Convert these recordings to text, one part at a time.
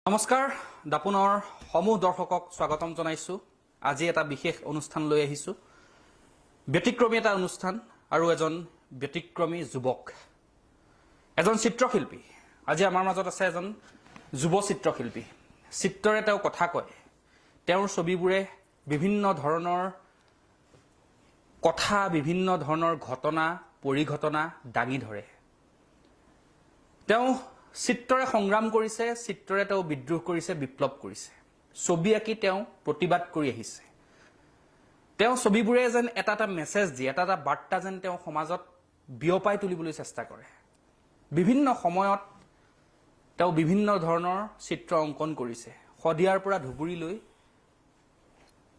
নমস্কাৰ দাপোনৰ সমূহ দৰ্শকক স্বাগতম জনাইছো আজি এটা বিশেষ অনুষ্ঠান লৈ আহিছো ব্যতিক্ৰমী এটা অনুষ্ঠান আৰু এজন ব্যতিক্ৰমী যুৱক এজন চিত্ৰশিল্পী আজি আমাৰ মাজত আছে এজন যুৱ চিত্ৰশিল্পী চিত্ৰৰে তেওঁ কথা কয় তেওঁৰ ছবিবোৰে বিভিন্ন ধৰণৰ কথা বিভিন্ন ধৰণৰ ঘটনা পৰিঘটনা দাঙি ধৰে তেওঁ চিত্ৰৰে সংগ্ৰাম কৰিছে চিত্ৰৰে তেওঁ বিদ্ৰোহ কৰিছে বিপ্লৱ কৰিছে ছবি আঁকি তেওঁ প্ৰতিবাদ কৰি আহিছে তেওঁ ছবিবোৰে যেন এটা এটা মেছেজ দিয়ে এটা এটা বাৰ্তা যেন তেওঁ সমাজত বিয়পাই তুলিবলৈ চেষ্টা কৰে বিভিন্ন সময়ত তেওঁ বিভিন্ন ধৰণৰ চিত্ৰ অংকন কৰিছে শদিয়াৰ পৰা ধুবুৰীলৈ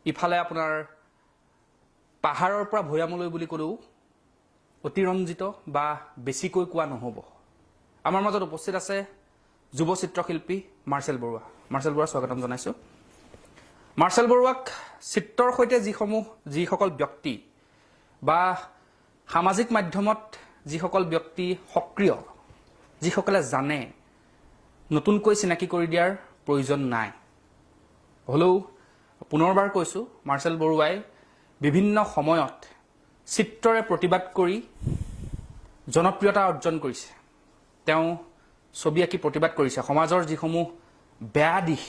ইফালে আপোনাৰ পাহাৰৰ পৰা ভৈয়ামলৈ বুলি ক'লেও অতিৰঞ্জিত বা বেছিকৈ কোৱা নহ'ব আমাৰ মাজত উপস্থিত আছে যুৱ চিত্ৰশিল্পী মাৰ্চেল বৰুৱা স্বাগতম জনাইছো মাৰ্চেল বৰুৱাক চিত্ৰৰ সৈতে যিসকল ব্যক্তি বা সামাজিক মাধ্যমত যিসকল ব্যক্তি সক্ৰিয় যিসকলে জানে নতুনকৈ চিনাকি কৰি দিয়াৰ প্ৰয়োজন নাই হলেও পুনৰবাৰ কৈছো মাৰ্চেল বৰুৱাই বিভিন্ন সময়ত চিত্ৰৰে প্ৰতিবাদ কৰি জনপ্ৰিয়তা অৰ্জন কৰিছে তেওঁ ছবি আঁকি প্ৰতিবাদ কৰিছে সমাজৰ যিসমূহ বেয়া দিশ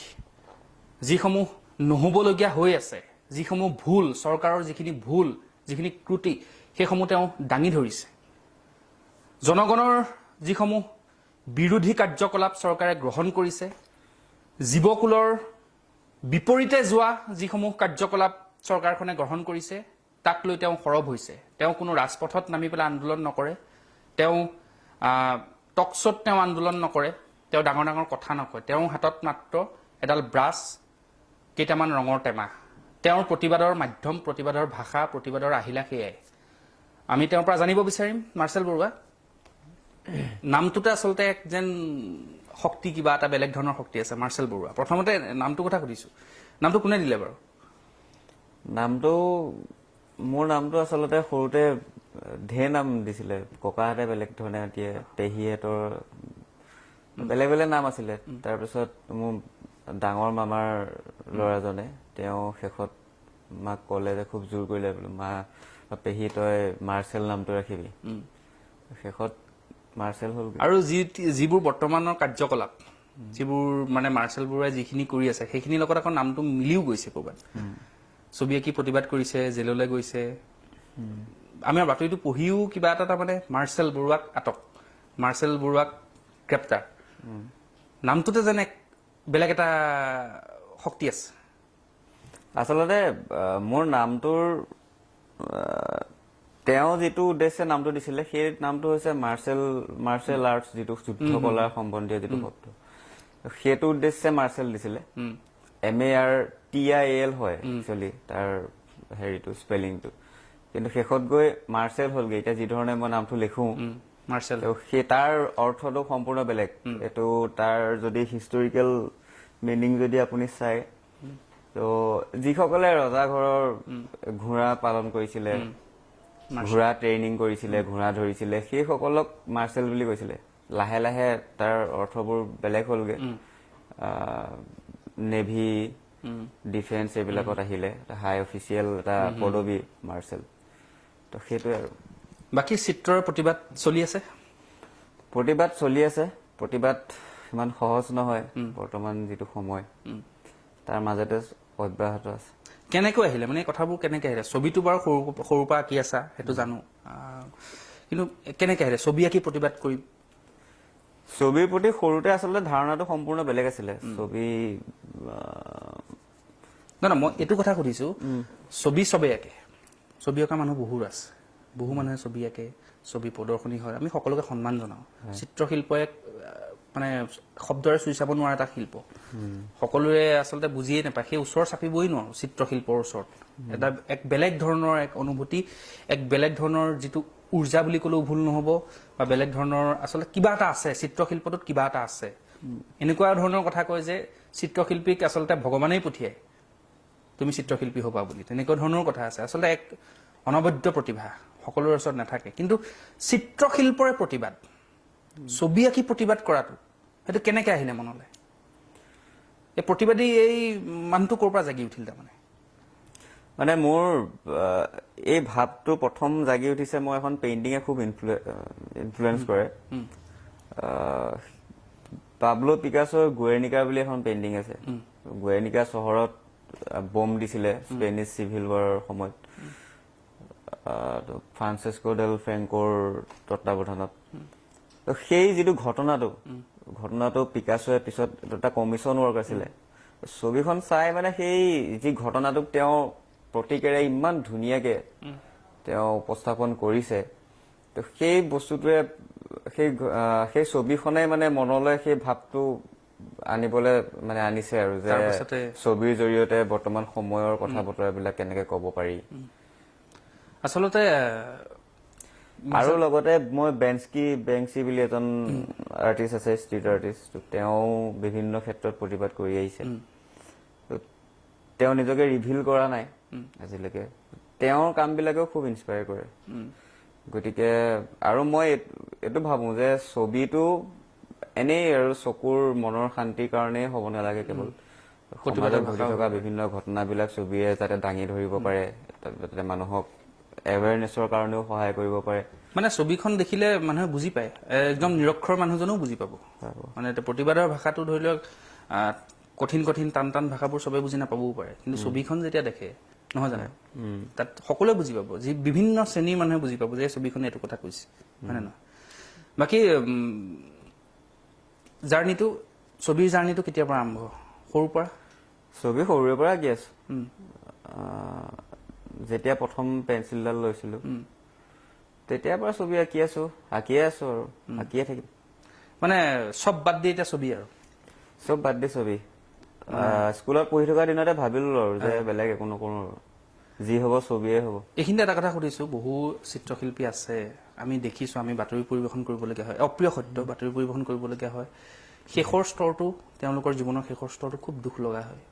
যিসমূহ নহবলগীয়া হৈ আছে যিসমূহ ভুল চৰকাৰৰ যিখিনি ত্ৰুটি সেইসমূহ তেওঁ দাঙি ধৰিছে জনগণৰ যিসমূহ বিৰোধী কাৰ্যকলাপ চৰকাৰে গ্ৰহণ কৰিছে জীৱকুলৰ বিপৰীতে যোৱা যিসমূহ কাৰ্যকলাপ চৰকাৰখনে গ্ৰহণ কৰিছে তাক লৈ তেওঁ সৰব হৈছে তেওঁ কোনো ৰাজপথত নামি পেলাই আন্দোলন নকৰে তেওঁ টকশ্বত তেওঁ আন্দোলন নকৰে তেওঁ ডাঙৰ ডাঙৰ কথা নকয় তেওঁৰ হাতত মাত্ৰ এডাল ব্ৰাছ কেইটামান ৰঙৰ টেমা তেওঁৰ প্ৰতিবাদৰ মাধ্যম প্ৰতিবাদৰ ভাষা প্ৰতিবাদৰ আহিলা সেয়াই আমি তেওঁৰ পৰা জানিব বিচাৰিম মাৰ্চেল বৰুৱা নামটোতে আচলতে যেন শক্তি কিবা এটা বেলেগ ধৰণৰ শক্তি আছে মাৰ্চেল বৰুৱা প্ৰথমতে নামটো কথা সুধিছো নামটো কোনে দিলে বাৰু মোৰ নামটো আচলতে সৰুতে ঢেৰ নাম দিছিলে ককাহঁতে বেলেগ ধৰণে দিয়ে পেহীহঁতৰ বেলেগ বেলেগ নাম আছিলে তাৰপিছত মোৰ ডাঙৰ মামাৰ ল'ৰাজনে তেওঁ শেষত মাক ক'লে যে খুব জোৰ কৰিলে বোলো মা পেহী তই মাৰ্চেল নামটো ৰাখিবি শেষত মাৰ্চেল হ'ল আৰু যিবোৰ বৰ্তমানৰ কাৰ্যকলাপ যিবোৰ মানে মাৰ্চেল বৰুৱাই যিখিনি কৰি আছে সেইখিনিৰ লগত আকৌ নামটো মিলিও গৈছে ক'ৰবাত ছবি আঁকি প্ৰতিবাদ কৰিছে জেললৈ গৈছে আমি বাতৰিটো পঢ়িও কিবা এটা তাৰমানে মাৰ্চেল বৰুৱাক আটক মাৰ্চেল বৰুৱাক গ্ৰেপ্তাৰ নামটোতে যেন বেলেগ এটা শক্তি আছে আচলতে মোৰ নামটোৰ তেওঁ যিটো উদ্দেশ্যে নামটো দিছিলে সেই নামটো হৈছে মাৰ্চেল আৰ্টছ যিটো যুদ্ধ কলাৰ সম্বন্ধীয় যিটো শব্দ সেইটো উদ্দেশ্যে মাৰ্চেল দিছিলে MARTIAL হয় একচুৱেলি তাৰ হেৰিটো স্পেলিংটো কিন্তু শেষত গৈ মাৰ্চেল হ'লগে এতিয়া যি ধৰণে মই নামটো লিখো মাৰ্চেল সেই তাৰ অৰ্থটো সম্পূৰ্ণ বেলেগ এইটো তাৰ যদি হিষ্টৰিকেল মিনিং যদি আপুনি চাই তো যিসকলে ৰজা ঘৰৰ ঘোঁৰা পালন কৰিছিলে ঘোঁৰা ট্ৰেইনিং কৰিছিলে ঘোঁৰা ধৰিছিলে সেইসকলক মাৰ্চেল বুলি কৈছিলে লাহে লাহে তাৰ অৰ্থবোৰ বেলেগ হ'লগে নেভি ডিফেন্স এইবিলাকত আহিলে হাই অফিচিয়েল এটা পদবী মাৰ্চেল তো সেইটোৱে আৰু বাকী চিত্ৰৰ প্ৰতিবাদ চলি আছে প্ৰতিবাদ ইমান সহজ নহয় বৰ্তমান যিটো সময় তাৰ মাজতে অব্যাহত আছে কেনেকৈ আহিলে মানে কথাবোৰ কেনেকৈ আহিলে ছবিটো বাৰু সৰুৰ পৰা আঁকি আছা সেইটো জানো কিন্তু কেনেকৈ আহিলে ছবি আঁকি প্ৰতিবাদ কৰি ছবিৰ প্ৰতি সৰুতে আচলতে ধাৰণাটো সম্পূৰ্ণ বেলেগ আছিলে ছবি নহয় মই এইটো কথা সুধিছো ছবি চবেই আঁকে ছবি অঁকা মানুহ বহু মানুহে ছবি আঁকে ছবি প্ৰদৰ্শনী হয় আমি সকলোকে সন্মান জনাওঁ চিত্ৰশিল্প এক মানে শব্দৰে চুই চাব নোৱাৰা এটা শিল্প সকলোৱে আচলতে বুজিয়ে নাপায় সেই ওচৰ চাপিবই নোৱাৰো চিত্ৰশিল্পৰ ওচৰত এটা এক বেলেগ ধৰণৰ এক অনুভূতি এক বেলেগ ধৰণৰ যিটো ঊৰ্জা বুলি ক'লেও ভুল নহ'ব বা বেলেগ ধৰণৰ আচলতে কিবা এটা আছে চিত্ৰশিল্পটোত কিবা এটা আছে এনেকুৱা ধৰণৰ কথা কয় যে চিত্ৰশিল্পীক আচলতে ভগৱানেই পঠিয়ায় তুমি চিত্ৰশিল্পী হ'বা বুলি তেনেকুৱা ধৰণৰ কথা আছে আচলতে এক অনবদ্য প্ৰতিভা সকলোৰে ওচৰত নাথাকে কিন্তু চিত্ৰশিল্পৰে প্ৰতিবাদ ছবি আঁকি প্ৰতিবাদ কৰাটো সেইটো কেনেকৈ আহিলে মনলৈ এই প্ৰতিবাদী এই মানুহটো ক'ৰ পৰা জাগি উঠিল তাৰমানে? মানে মোৰ এই ভাৱটো প্ৰথম জাগি উঠিছে, মই এখন পেইণ্টিঙে খুব ইনফ্লুৱেঞ্চ কৰে। পাবলো পিকাচোৰ গুৱেৰ্নিকা বুলি এখন পেইণ্টিং আছে। গুৱেৰ্নিকা চহৰত বম দিছিলে স্পেনিছ চিভিল ৱাৰৰ সময়ত, ফ্ৰান্সিস্কো ডেল ফ্ৰেংকোৰ তত্বাৱধানত। সেই যিটো ঘটনাটো পিকাচোৱে পিছত এটা কমিশ্যন ৱৰ্ক আছিলে, ছবিখন চাই মানে সেই যি ঘটনাটোক তেওঁ প্ৰতিকেৰে ইমান ধুনীয়াকে তেওঁ উপস্থাপন কৰিছে, তো সেই বস্তুটোৱে সেই ছবিখনে মানে মনলৈ সেই ভাৱটো আনিবলৈ মানে আনিছে আৰু যে ছবিৰ জৰিয়তে বৰ্তমান সময়ৰ কথা বতৰাবিলাক কেনেকে ক'ব পাৰি। আচলতে আৰু লগতে মই বেংচি বুলি এজন আৰ্টিষ্ট আছে, ষ্ট্ৰীট আৰ্টিষ্ট, তেওঁ বিভিন্ন ক্ষেত্ৰত প্ৰতিবাদ কৰি আহিছে। তেওঁ নিজকে ৰিভিল কৰা নাই আজিলৈকে, তেওঁৰ কামবিলাকেও খুব ইনস্পায়াৰ কৰে। গতিকে আৰু মই এইটো ভাবো যে ছবিটো এনেই আৰু চকুৰ মনৰ শান্তিৰ কাৰণেই হ'ব নালাগে, কেৱল সমাজত ঘটি থকা বিভিন্ন ঘটনাবিলাক ছবিয়ে যাতে দাঙি ধৰিব পাৰে, যাতে মানুহক এৱেৰনেছৰ কাৰণেও সহায় কৰিব পাৰে। মানে ছবিখন দেখিলে মানুহে বুজি পায়, একদম নিৰক্ষৰ মানুহজনেও বুজি পাব। মানে প্ৰতিবাদৰ ভাষাটো ধৰি লওক কঠিন টান ভাষাবোৰ চবে বুজি নাপাবও পাৰে, কিন্তু ছবিখন যেতিয়া দেখে নহয় জানো, তাত সকলোৱে বুজি পাব, যি বিভিন্ন শ্ৰেণীৰ মানুহে বুজি পাব যে ছবিখনে এইটো কথা কৈছে, হয় নে নহয়? বাকী ছবিৰ জাৰ্ণিটো কেতিয়াৰ পৰা আৰম্ভ? সৰুৰ পৰা? ছবি সৰুৰে পৰা আঁকি আছো। যেতিয়া প্ৰথম পেঞ্চিলডাল লৈছিলো তেতিয়াৰ পৰা ছবি আঁকিয়ে আছো আৰু আঁকিয়ে থাকিম। মানে চব বাদ দি এতিয়া ছবি আৰু? চব বাদ দি ছবি। স্কুলত পঢ়ি থকা দিনতে ভাবিলো আৰু যে বেলেগ একো নকৰো, যি হব ছবিয়ে হব। এইখিনিতে এটা কথা সুধিছো, বহু চিত্ৰশিল্পী আছে, আমি দেখিছো, আমি বাতৰি পৰিৱেশন কৰিবলগীয়া হয়, অপ্ৰিয় সত্য বাতৰি পৰিৱেশন কৰিবলগীয়া হয়, শেষৰ স্তৰটো, তেওঁলোকৰ জীৱনৰ শেষৰ স্তৰটো খুব দুখ লগা হয়।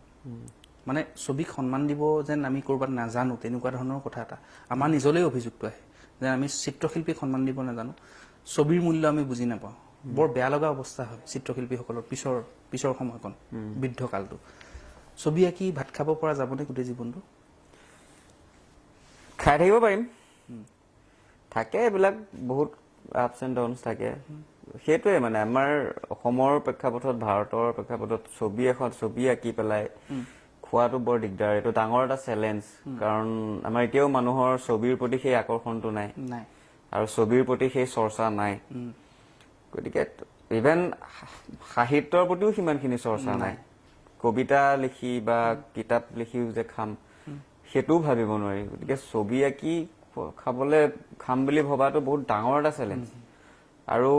মানে ছবিক সন্মান দিব যেন আমি ক'ৰবাত নাজানো, তেনেকুৱা ধৰণৰ কথা এটা আমাৰ নিজলৈ অভিযুক্ত আহে যে আমি চিত্ৰশিল্পীক সন্মান দিব নাজানো, ছবিৰ মূল্য আমি বুজি নাপাওঁ। বৰ বেয়া লগা অৱস্থা হয় চিত্ৰশিল্পীসকলৰ পিছৰ সময়কণ, বৃদ্ধকালটো। ছবি আঁকি ভাত খাব পৰা যাবনে গোটেই জীৱনটো? খাই থাকিব পাৰিম, থাকে এইবিলাক বহুত আপছ এণ্ড ডাউনছ থাকে। সেইটোৱে মানে আমাৰ অসমৰ প্ৰেক্ষাপটত, ভাৰতৰ প্ৰেক্ষাপটত ছবি আঁকি পেলাই খোৱাটো বৰ দিগদাৰ। এইটো ডাঙৰ এটা চেলেঞ্জ, কাৰণ আমাৰ এতিয়াও মানুহৰ ছবিৰ প্ৰতি সেই আকৰ্ষণটো নাই, আৰু ছবিৰ প্ৰতি সেই চৰ্চা নাই। গতিকে ইভেন সাহিত্যৰ প্ৰতিও সিমানখিনি চৰ্চা নাই। কবিতা লিখি বা কিতাপ লিখিও যে খাম, সেইটোও ভাবিব নোৱাৰি। গতিকে ছবি আঁকি খাম বুলি ভবাটো বহুত ডাঙৰ এটা চেলেঞ্জ, আৰু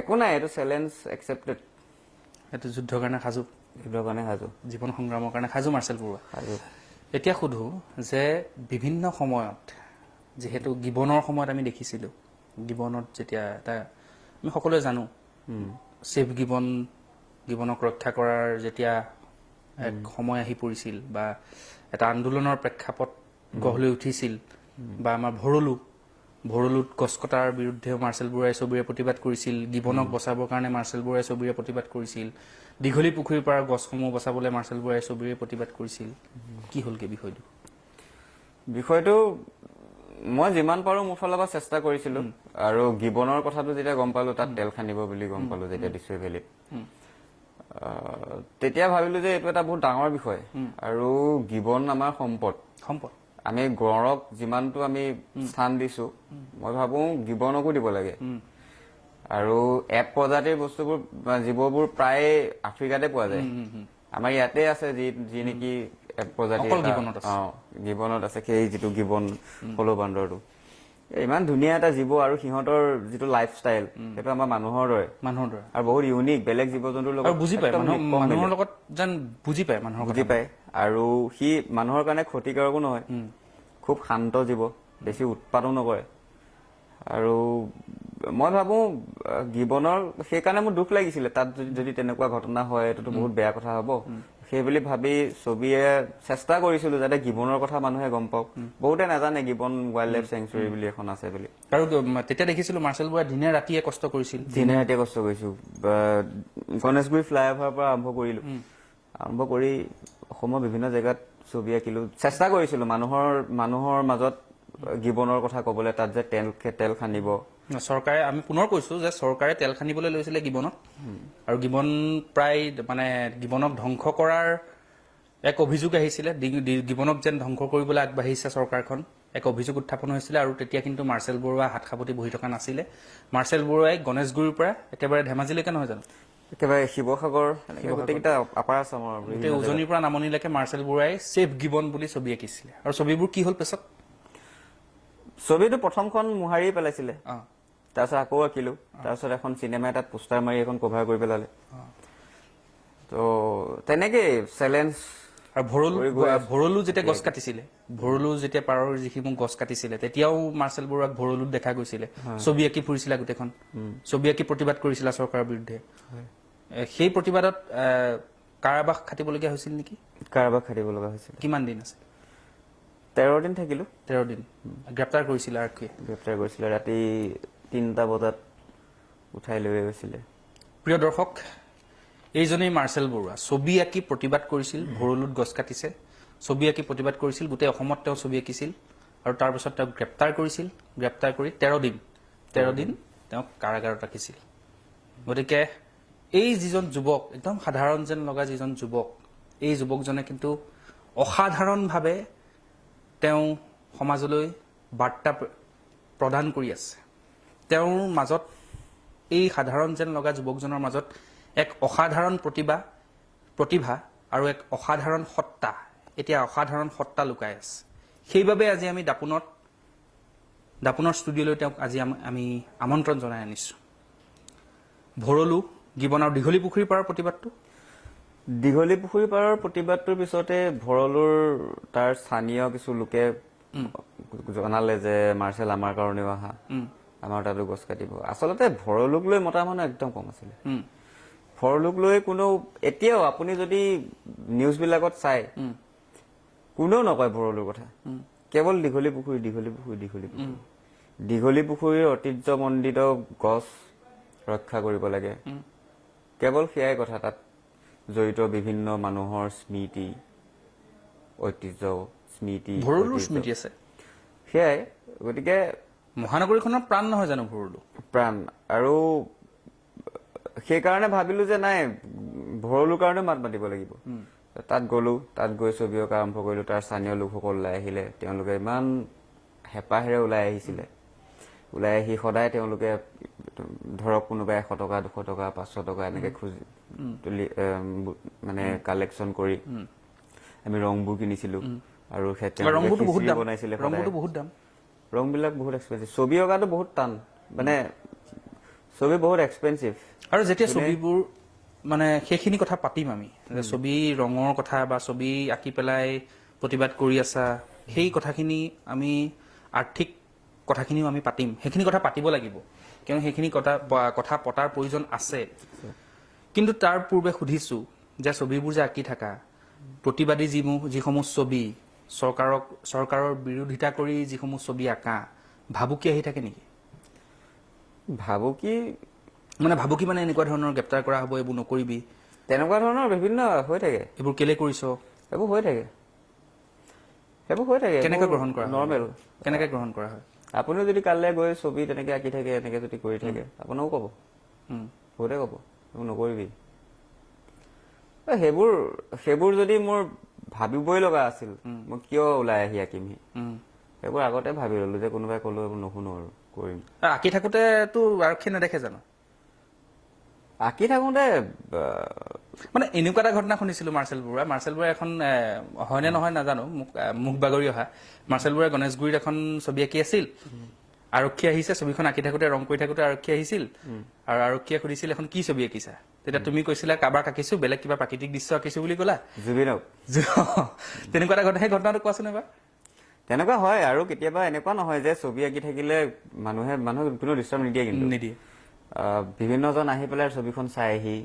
একো নাই, এইটো চেলেঞ্জ একচেপ্টেড। এইটো যুদ্ধৰ কাৰণে সাজু, জীৱন সংগ্ৰামৰ কাৰণে সাজু মাৰ্চেল বৰুৱা। এতিয়া সোধো যে বিভিন্ন সময়ত, যিহেতু গিবনৰ সময়ত আমি দেখিছিলো, গিবনত যেতিয়া আমি সকলোৱে জানো ছেফ গিবনক ৰক্ষা কৰাৰ যেতিয়া এক সময় আহি পৰিছিল, বা এটা আন্দোলনৰ প্ৰেক্ষাপট গঢ় লৈ উঠিছিল, বা আমাৰ ভৰলুত গছ কটাৰ বিৰুদ্ধেও মাৰ্চেল বৰুৱাই ছবিৰে প্ৰতিবাদ কৰিছিল, গিবনক বচাবৰ কাৰণে মাৰ্চেল বৰুৱাই ছবিৰে প্ৰতিবাদ কৰিছিল, দীঘলী পুখুৰীৰ পৰা গছসমূহ বচাবলৈ মাৰ্চেল বৰুৱাই ছবিৰে প্ৰতিবাদ কৰিছিল। কি হ'লগে বিষয়টো? মই যিমান পাৰো মোৰ ফালৰ পৰা চেষ্টা কৰিছিলো, আৰু গিবনৰ কথাটো যেতিয়া গম পালো, তাত তেল খান্দিব বুলি গম পালো যেতিয়া ডিছৱে ভেলীত, তেতিয়া ভাবিলো যে এইটো এটা বহুত ডাঙৰ বিষয়, আৰু গিবন আমাৰ সম্পদ। আমি গড়ক যিমানটো আমি স্থান দিছো, মই ভাবো গিবনকো দিব লাগে। আৰু এক প্ৰজাতিৰ বস্তুবোৰ, জীৱবোৰ প্ৰায় আফ্ৰিকাতে পোৱা যায়। আমাৰ ইয়াতে আছে যি নেকি এক প্ৰজাতিৰ গিবনত আছে, সেই যিটো গিবন হলো বান্দৰটো, ইমান ধুনীয়া এটা জীৱ, আৰু সিহঁতৰ যিটো লাইফষ্টাইল সেইটো আমাৰ মানুহৰ দৰে, আৰু বহুত ইউনিক, বেলেগ জীৱ জন্তুৰ লগত বুজি পায়, আৰু সি মানুহৰ কাৰণে ক্ষতিকাৰকো নহয়, খুব শান্ত জীৱ, বেছি উৎপাতো নকৰে। আৰু মই ভাবো গিবনৰ, সেইকাৰণে মোৰ দুখ লাগিছিলে, তাত যদি তেনেকুৱা ঘটনা হয় এইটোতো বহুত বেয়া কথা হব। সেইবুলি ভাবি ছবিয়ে চেষ্টা কৰিছিলো যাতে গিবনৰ কথা মানুহে গম পাওক। বহুতে নাজানে গিবন ৱাইল্ড লাইফ চেংচুৰী বুলি এখন আছে বুলি। আৰু তেতিয়া দেখিছিলো মাৰ্চেল বৰুৱাই দিনে ৰাতিয়ে কষ্ট কৰিছিল। দিনে ৰাতিয়ে কষ্ট কৰিছো, গণেশগুৰি ফ্লাইঅভাৰৰ পৰা আৰম্ভ কৰিলো, আৰম্ভ কৰি অসমৰ বিভিন্ন জেগাত ছবি আঁকিলো, চেষ্টা কৰিছিলো মানুহৰ মাজত গিবনৰ কথা ক'বলৈ, তাত যে তেল খান্দিব। চৰকাৰে, আমি পুনৰ কৈছো যে চৰকাৰে তেল খান্দিবলৈ লৈছিলে গিবনত, আৰু গিবন প্ৰায় মানে গিবনক ধ্বংস কৰাৰ এক অভিযোগ আহিছিলে, গিবনক যেন ধ্বংস কৰিবলৈ আগবাঢ়িছে চৰকাৰখন, এক অভিযোগ উত্থাপন হৈছিলে। আৰু তেতিয়া কিন্তু মাৰ্চেল বৰুৱা হাত সাৱটি বহি থকা নাছিলে। মাৰ্চেল বৰুৱাই গণেশগুৰিৰ পৰা একেবাৰে ধেমাজিলৈকে নহয় জানো, একেবাৰে শিৱসাগৰ, গোটেইকেইটা আপাৰ আছামৰ গোটেই উজনিৰ পৰা নামনিলৈকে মাৰ্চেল বৰুৱাই ছেফ গিবন বুলি ছবি আঁকিছিলে। আৰু ছবিবোৰ কি হ'ল পিছত? ছবিটো প্ৰথমখন মোহাৰি পেলাইছিলে, তাৰপিছত আকৌ আঁকিলো, তাৰপিছত এখন চিনেমা এটাত পোষ্টাৰ মাৰি এখন কভাৰ কৰি পেলালে। তো তেনেকেই চেলেঞ্জ। আৰু ভৰলু যেতিয়া গছ কাটিছিলে, ভৰলু যেতিয়া পাৰৰ যিসমূহ গছ কাটিছিলে, তেতিয়াও মাৰ্চেল বৰুৱাক ভৰলুত দেখা গৈছিলে, ছবি আঁকি ফুৰিছিলা গোটেইখন, ছবি আঁকি প্ৰতিবাদ কৰিছিলা চৰকাৰৰ বিৰুদ্ধে। সেই প্ৰতিবাদত কাৰাবাস খাটিবলগীয়া হৈছিল নেকি? কাৰাবাস খাটিব লগা হৈছিল। কিমান দিন আছে? 13 দিন থাকিলো। 13 দিন। গ্ৰেপ্তাৰ কৰিছিলে আৰক্ষীয়ে? গ্ৰেপ্তাৰ কৰিছিলে, ৰাতি 3টা বজাত উঠাই লৈ গৈছিলে। প্ৰিয় দৰ্শক, এইজনেই মাৰ্চেল বৰুৱা। ছবি আঁকি প্ৰতিবাদ কৰিছিল, ভৰলুত গছ কাটিছে, ছবি আঁকি প্ৰতিবাদ কৰিছিল, গোটেই অসমত তেওঁ ছবি আঁকিছিল, আৰু তাৰপিছত তেওঁক গ্ৰেপ্তাৰ কৰিছিল। গ্ৰেপ্তাৰ কৰি 13 দিন তেওঁক কাৰাগাৰত ৰাখিছিল। গতিকে এই যিজন যুৱক, একদম সাধাৰণ যেন লগা যিজন যুৱক, এই যুৱকজনে কিন্তু অসাধাৰণভাৱে তেওঁ সমাজলৈ বাৰ্তা প্ৰদান কৰি আছে। তেওঁৰ মাজত, এই সাধাৰণ যেন লগা যুৱকজনৰ মাজত এক অসাধাৰণ প্ৰতিভা আৰু এক অসাধাৰণ সত্তা, এতিয়া অসাধাৰণ সত্তা লুকাই আছে। সেইবাবে আজি আমি দাপোনৰ ষ্টুডিঅ'লৈ তেওঁক আজি আমি আমন্ত্ৰণ জনাই আনিছোঁ। ভৰলু, গিবন আৰু দীঘলী পুখুৰীৰ পাৰৰ প্ৰতিবাদটো? দীঘলী পুখুৰী পাৰৰ প্ৰতিবাদটোৰ পিছতে ভৰলুৰ তাৰ স্থানীয় কিছু লোকে জনালে যে মাৰ্চেল আমাৰ কাৰণেও অহা, আমাৰ তাতো গছ কাটিব। আচলতে ভৰলুক লৈ মতা মানুহ একদম কম আছিলে। ভৰলুক লৈ কোনো, এতিয়াও আপুনি যদি নিউজবিলাকত চাই, কোনেও নকয় ভৰলুৰ কথা, কেৱল দীঘলী পুখুৰী। দীঘলী পুখুৰীৰ ঐতিহ্যমণ্ডিত গছ ৰক্ষা কৰিব লাগে, কেৱল সেয়াই কথা। তাত জড়িত বিভিন্ন মানুহৰ স্মৃতি, ঐতিহ্য, ভৰলুৰ স্মৃতি আছে, সেয়াই। গতিকে মহানগৰীখনৰ প্ৰাণ নহয় জানো ভৰলু? প্ৰাণ। আৰু সেইকাৰণে ভাবিলো যে নাই, ভৰলুৰ কাৰণে মাত মাতিব লাগিব। তাত গলো, তাত গৈ ছবি অঁকা আৰম্ভ কৰিলো। তাৰ স্থানীয় লোকসকল ওলাই আহিলে, তেওঁলোকে ইমান হেঁপাহেৰে ওলাই আহিছিলে। ওলাই আহি সদায় তেওঁলোকে ধৰক কোনোবাই 100 টকা, 200 টকা, 500 টকা এনেকে খুজি তুলি মানে কালেকশ্যন কৰি আমি ৰংবোৰ কিনিছিলো। আৰু ৰংবোৰটো বহুত দাম, বনাইছিলে, ৰংবোৰটো বহুত দাম, ৰংবিলাক বহুত এক্সপেঞ্চিভ। ছবি অঁকাটো বহুত টান, মানে ছবি বহুত এক্সপেঞ্চিভ। আৰু যেতিয়া ছবিবোৰ মানে সেইখিনি কথা পাতিম আমি, যে ছবি ৰঙৰ কথা বা ছবি আঁকি পেলাই প্ৰতিবাদ কৰি আছা, সেই কথাখিনি আমি আৰ্থিক কথাখিনিও আমি পাতিম, সেইখিনি কথা পাতিব লাগিব, কিয়নো সেইখিনি কথা পতাৰ প্ৰয়োজন আছে। কিন্তু তাৰ পূৰ্বে সুধিছো যে ছবিবোৰ যে আঁকি থাকা, প্ৰতিবাদী যিসমূহ ছবি, চৰকাৰৰ বিৰোধিতা কৰি যিসমূহ ছবি আঁকা, ভাবুকি আহি থাকে নেকি? ভাবুকি মানে এনেকুৱা ধৰণৰ গ্ৰেপ্তাৰ কৰা হ'ব, এইবোৰ নকৰিবি, তেনেকুৱা ধৰণৰ বিভিন্ন হৈ থাকে। এইবোৰ কেলে কৰিছ, এইবোৰ হৈ থাকে। কেনেকৈ গ্ৰহণ কৰা হয়? নৰ্মেল। কেনেকৈ গ্ৰহণ কৰা হয়? আপুনিও যদি কাইলৈ গৈ ছবি তেনেকে আঁকি থাকে, এনেকে যদি কৰি থাকে, আপোনাকো কব, বহুতে কব এইবোৰ নকৰিবি। সেইবোৰ যদি মোৰ ভাবিবই লগা আছিল, মই কিয় ওলাই আহি আঁকিমহি, সেইবোৰ আগতে ভাবি ললো যে কোনোবাই কলো এইবোৰ নুশুনো আৰু কৰিম। আঁকি থাকোতেতো আৰক্ষীয়ে নেদেখে জানো? আঁকি থাকোতে মানে এনেকুৱা এটা ঘটনা শুনিছিলো মাৰ্চেল বৰুৱা এখন হয়নে নহয় নাজানো, মুখ বাগৰি অহা, মাৰ্চেল বৰুৱাই গণেশগুৰিত এখন ছবি আঁকি আছিল, আৰক্ষী আহিছে, ছবিখন আঁকি থাকোতে ৰং কৰি থাকোতে আৰক্ষী আহিছিল, আৰু আৰক্ষীয়ে সুধিছিল এখন কি ছবি আঁকিছা? তেতিয়া তুমি কৈছিলা কাৰোবাক আঁকিছো, বেলেগ কিবা প্ৰাকৃতিক দৃশ্য আঁকিছো বুলি ক'লা। জুবিনক। তেনেকুৱা এটা ঘটনা, সেই ঘটনাটো কোৱাচোন এবাৰ। তেনেকুৱা হয়, আৰু কেতিয়াবা এনেকুৱা নহয় যে ছবি আঁকি থাকিলে মানুহক কোনো ডিষ্টাৰ্ব নিদিয়ে, কিন্তু নিদিয়ে। বিভিন্নজন আহি পেলাই ছবিখন চাই আহি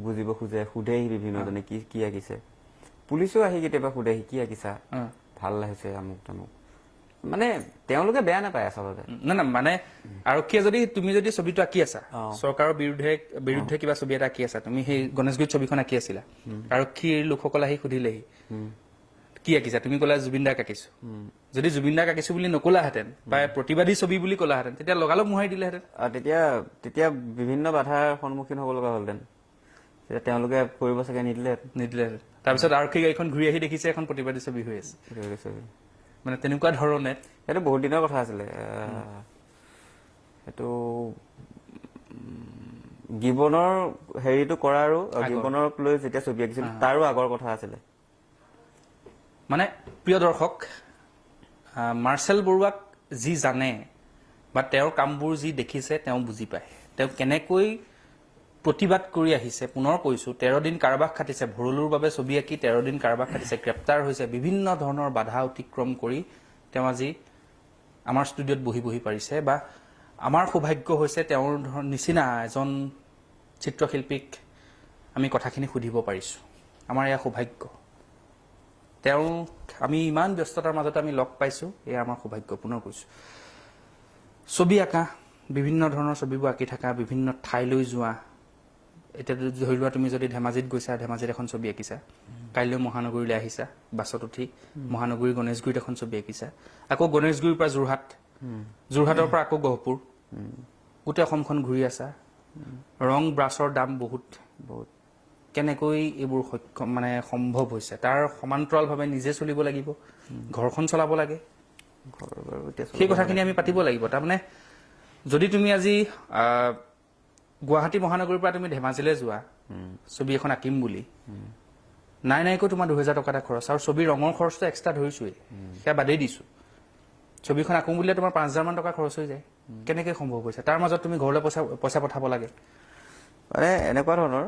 বুজিব সোধেহি বিভিন্নজনে কি আঁকিছে। পুলিচো আহি কেতিয়াবা সোধেহি কি আঁকিছা, ভাল লাগিছে আমুক তামুক। মানে তেওঁলোকে বেয়া নাপায় আচলতে। না মানে আৰক্ষীয়ে যদি তুমি যদি ছবিটো আঁকি আছা চৰকাৰৰ বিৰুদ্ধে কিবা ছবি এটা আঁকি আছা, তুমি সেই গণেশগুৰিত ছবিখন আঁকি আছিলা, আৰক্ষীৰ লোকসকলে আহি সুধিলেহি কি আঁকিছা, তুমি ক'লা জুবিন দাক আঁকিছো। যদি জুবিন দাক আঁকিছো বুলি নকলাহেঁতেন বা প্ৰতিবাদী ছবি বুলি ক'লাহেঁতেন, তেতিয়া লগালগ মোহাৰি দিলেহেঁতেন। তেতিয়া বিভিন্ন বাধাৰ সন্মুখীন হ'ব লগা হ'লহেঁতেন, তেতিয়া তেওঁলোকে কৰিব চাগে নিদিলেহেঁতেন। তাৰপিছত আৰক্ষী গাড়ীখন ঘূৰি আহি দেখিছে এখন প্ৰতিবাদী ছবি হৈ আছে। মানে তেনেকুৱা ধৰণে সেইটো বহুত দিনৰ কথা আছিলে। সেইটো গিবনৰ হেৰিটো কৰা আৰু গিবনক লৈ যেতিয়া ছবি আঁকিছিল তাৰো আগৰ কথা আছিলে। মানে প্ৰিয় দৰ্শক, মাৰ্চেল বৰুৱাক যি জানে বা তেওঁৰ কামবোৰ যি দেখিছে তেওঁ বুজি পায়। তেওঁ কেনেকৈ প্ৰতিবাদ কৰি আহিছে, পুনৰ কৈছো 13 দিন কাৰাবাস খাটিছে, ভৰলুৰ বাবে ছবি আঁকি 13 দিন কাৰাবাস খাটিছে, গ্ৰেপ্তাৰ হৈছে, বিভিন্ন ধৰণৰ বাধা অতিক্ৰম কৰি তেওঁ আজি আমাৰ ষ্টুডিঅ'ত বহি বহি পাৰিছে। বা আমাৰ সৌভাগ্য হৈছে তেওঁৰ নিচিনা এজন চিত্ৰশিল্পীক আমি কথাখিনি সুধিব পাৰিছোঁ। আমাৰ এয়া সৌভাগ্য। তেওঁক আমি ইমান ব্যস্ততাৰ মাজতে আমি লগ পাইছোঁ, এয়া আমাৰ সৌভাগ্য। পুনৰ কৈছোঁ, ছবি আঁকা, বিভিন্ন ধৰণৰ ছবিবোৰ আঁকি থকা, বিভিন্ন ঠাইলৈ যোৱা। এতিয়া ধৰি লোৱা তুমি যদি ধেমাজিত গৈছা, ধেমাজিত এখন ছবি আঁকিছা, কাইলৈ মহানগৰীলৈ আহিছা, বাছত উঠি মহানগৰী গণেশগুৰিত এখন ছবি আঁকিছা, আকৌ গণেশগুৰিৰ পৰা যোৰহাট, যোৰহাটৰ পৰা আকৌ গহপুৰ, গোটেই অসমখন ঘূৰি আছা। ৰং ব্ৰাছৰ দাম বহুত। কেনেকৈ এইবোৰ মানে সম্ভৱ হৈছে, তাৰ সমান্তৰালভাৱে নিজে চলিব লাগিব, ঘৰখন চলাব লাগে, সেই কথাখিনি আমি পাতিব লাগিব। তাৰমানে যদি তুমি আজি গুৱাহাটী মহানগৰীৰ পৰা তুমি ধেমাজিলৈ যোৱা ছবি এখন আঁকিম বুলি, নাইকৈ তোমাৰ 2000 টকা এটা খৰচ, আৰু ছবিৰ ৰঙৰ খৰচটো এক্সট্ৰা ধৰিছোৱেই, সেয়া বাদেই দিছো। ছবিখন আঁকো বুলিলে তোমাৰ 5000 মান টকা খৰচ হৈ যায়। কেনেকৈ সম্ভৱ হৈছে? তাৰ মাজত তুমি ঘৰলৈ পইচা পঠাব লাগে। মানে এনেকুৱা ধৰণৰ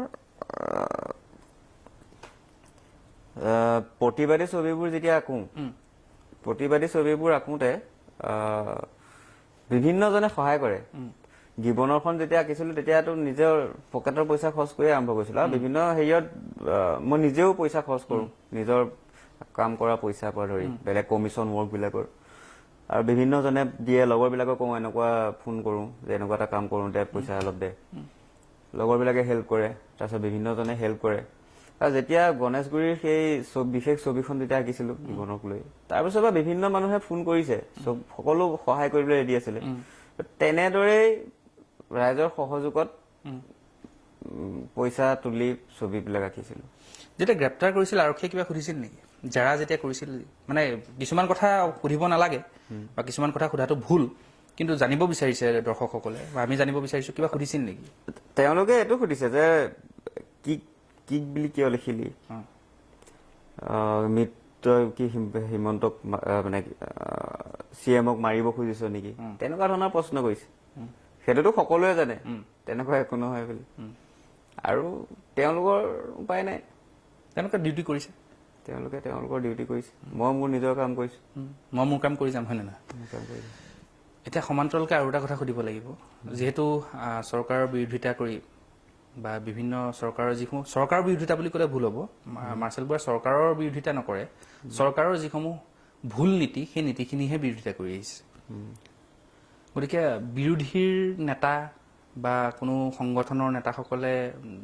প্ৰতিবাদী ছবিবোৰ যেতিয়া আঁকো, প্ৰতিবাদী ছবিবোৰ আঁকোতে বিভিন্নজনে সহায় কৰে। গিবনৰখন যেতিয়া আঁকিছিলো তেতিয়াতো নিজৰ পকেটৰ পইচা খৰচ কৰিয়ে আৰম্ভ কৰিছিলো, আৰু বিভিন্ন হেৰিয়ত মই নিজেও পইচা খৰচ কৰো, নিজৰ কাম কৰা পইচাৰ পৰা ধৰি বেলেগ কমিশ্যন ৱৰ্ক বিলাকৰ। আৰু বিভিন্নজনে দিয়ে, লগৰবিলাকক কওঁ, এনেকুৱা ফোন কৰোঁ যে এনেকুৱা এটা কাম কৰোঁ, দে পইচা অলপ দে। লগৰবিলাকে হেল্প কৰে, তাৰপিছত বিভিন্নজনে হেল্প কৰে। আৰু যেতিয়া গণেশগুৰিৰ সেই বিশেষ ছবিখন যেতিয়া আঁকিছিলো গিবনক লৈ, তাৰপিছত পৰা বিভিন্ন মানুহে ফোন কৰিছে, সকলো সহায় কৰিবলৈ ৰেডি আছিলে। তেনেদৰেই ৰাইজৰ সহযোগত পইচা তুলি ছবিবিলাক আঁকিছিলো। যেতিয়া গ্ৰেপ্তাৰ কৰিছিল আৰক্ষীয়ে কিবা সুধিছিল নেকি? জেৰা যেতিয়া কৰিছিল, মানে কিছুমান কথা সুধিব নালাগে বা কিছুমান কথা সোধাটো ভুল, কিন্তু জানিব বিচাৰিছে দৰ্শকসকলে বা আমি জানিব বিচাৰিছো, কিবা সুধিছিল নেকি? তেওঁলোকে এইটো সুধিছে যে কিক বুলি কিয় লিখিলি, মিত্ৰ কি হিমন্তক মানে CM-ক মাৰিব খুজিছ নেকি, তেনেকুৱা ধৰণৰ প্ৰশ্ন কৰিছে। সেইটোতো সকলোৱে জানে তেনেকুৱা একো নহয় বুলি, আৰু তেওঁলোকৰ উপায় নাই, তেওঁলোকে ডিউটি কৰিছে, তেওঁলোকে তেওঁলোকৰ ডিউটি কৰিছে, মই মোৰ নিজৰ কাম কৰিছো, মই মোৰ কাম কৰি যাম, হয় নে নহয়? এতিয়া সমান্তৰালকৈ আৰু এটা কথা সুধিব লাগিব, যিহেতু চৰকাৰৰ বিৰোধিতা কৰি বা বিভিন্ন চৰকাৰৰ বিৰোধিতা বুলি ক'লে ভুল হ'ব, মাৰ্চেল বৰুৱাই চৰকাৰৰ বিৰোধিতা নকৰে, চৰকাৰৰ যিসমূহ ভুল নীতি সেই নীতিখিনিহে বিৰোধিতা কৰি আহিছে। গতিকে বিৰোধীৰ নেতা বা কোনো সংগঠনৰ নেতাসকলে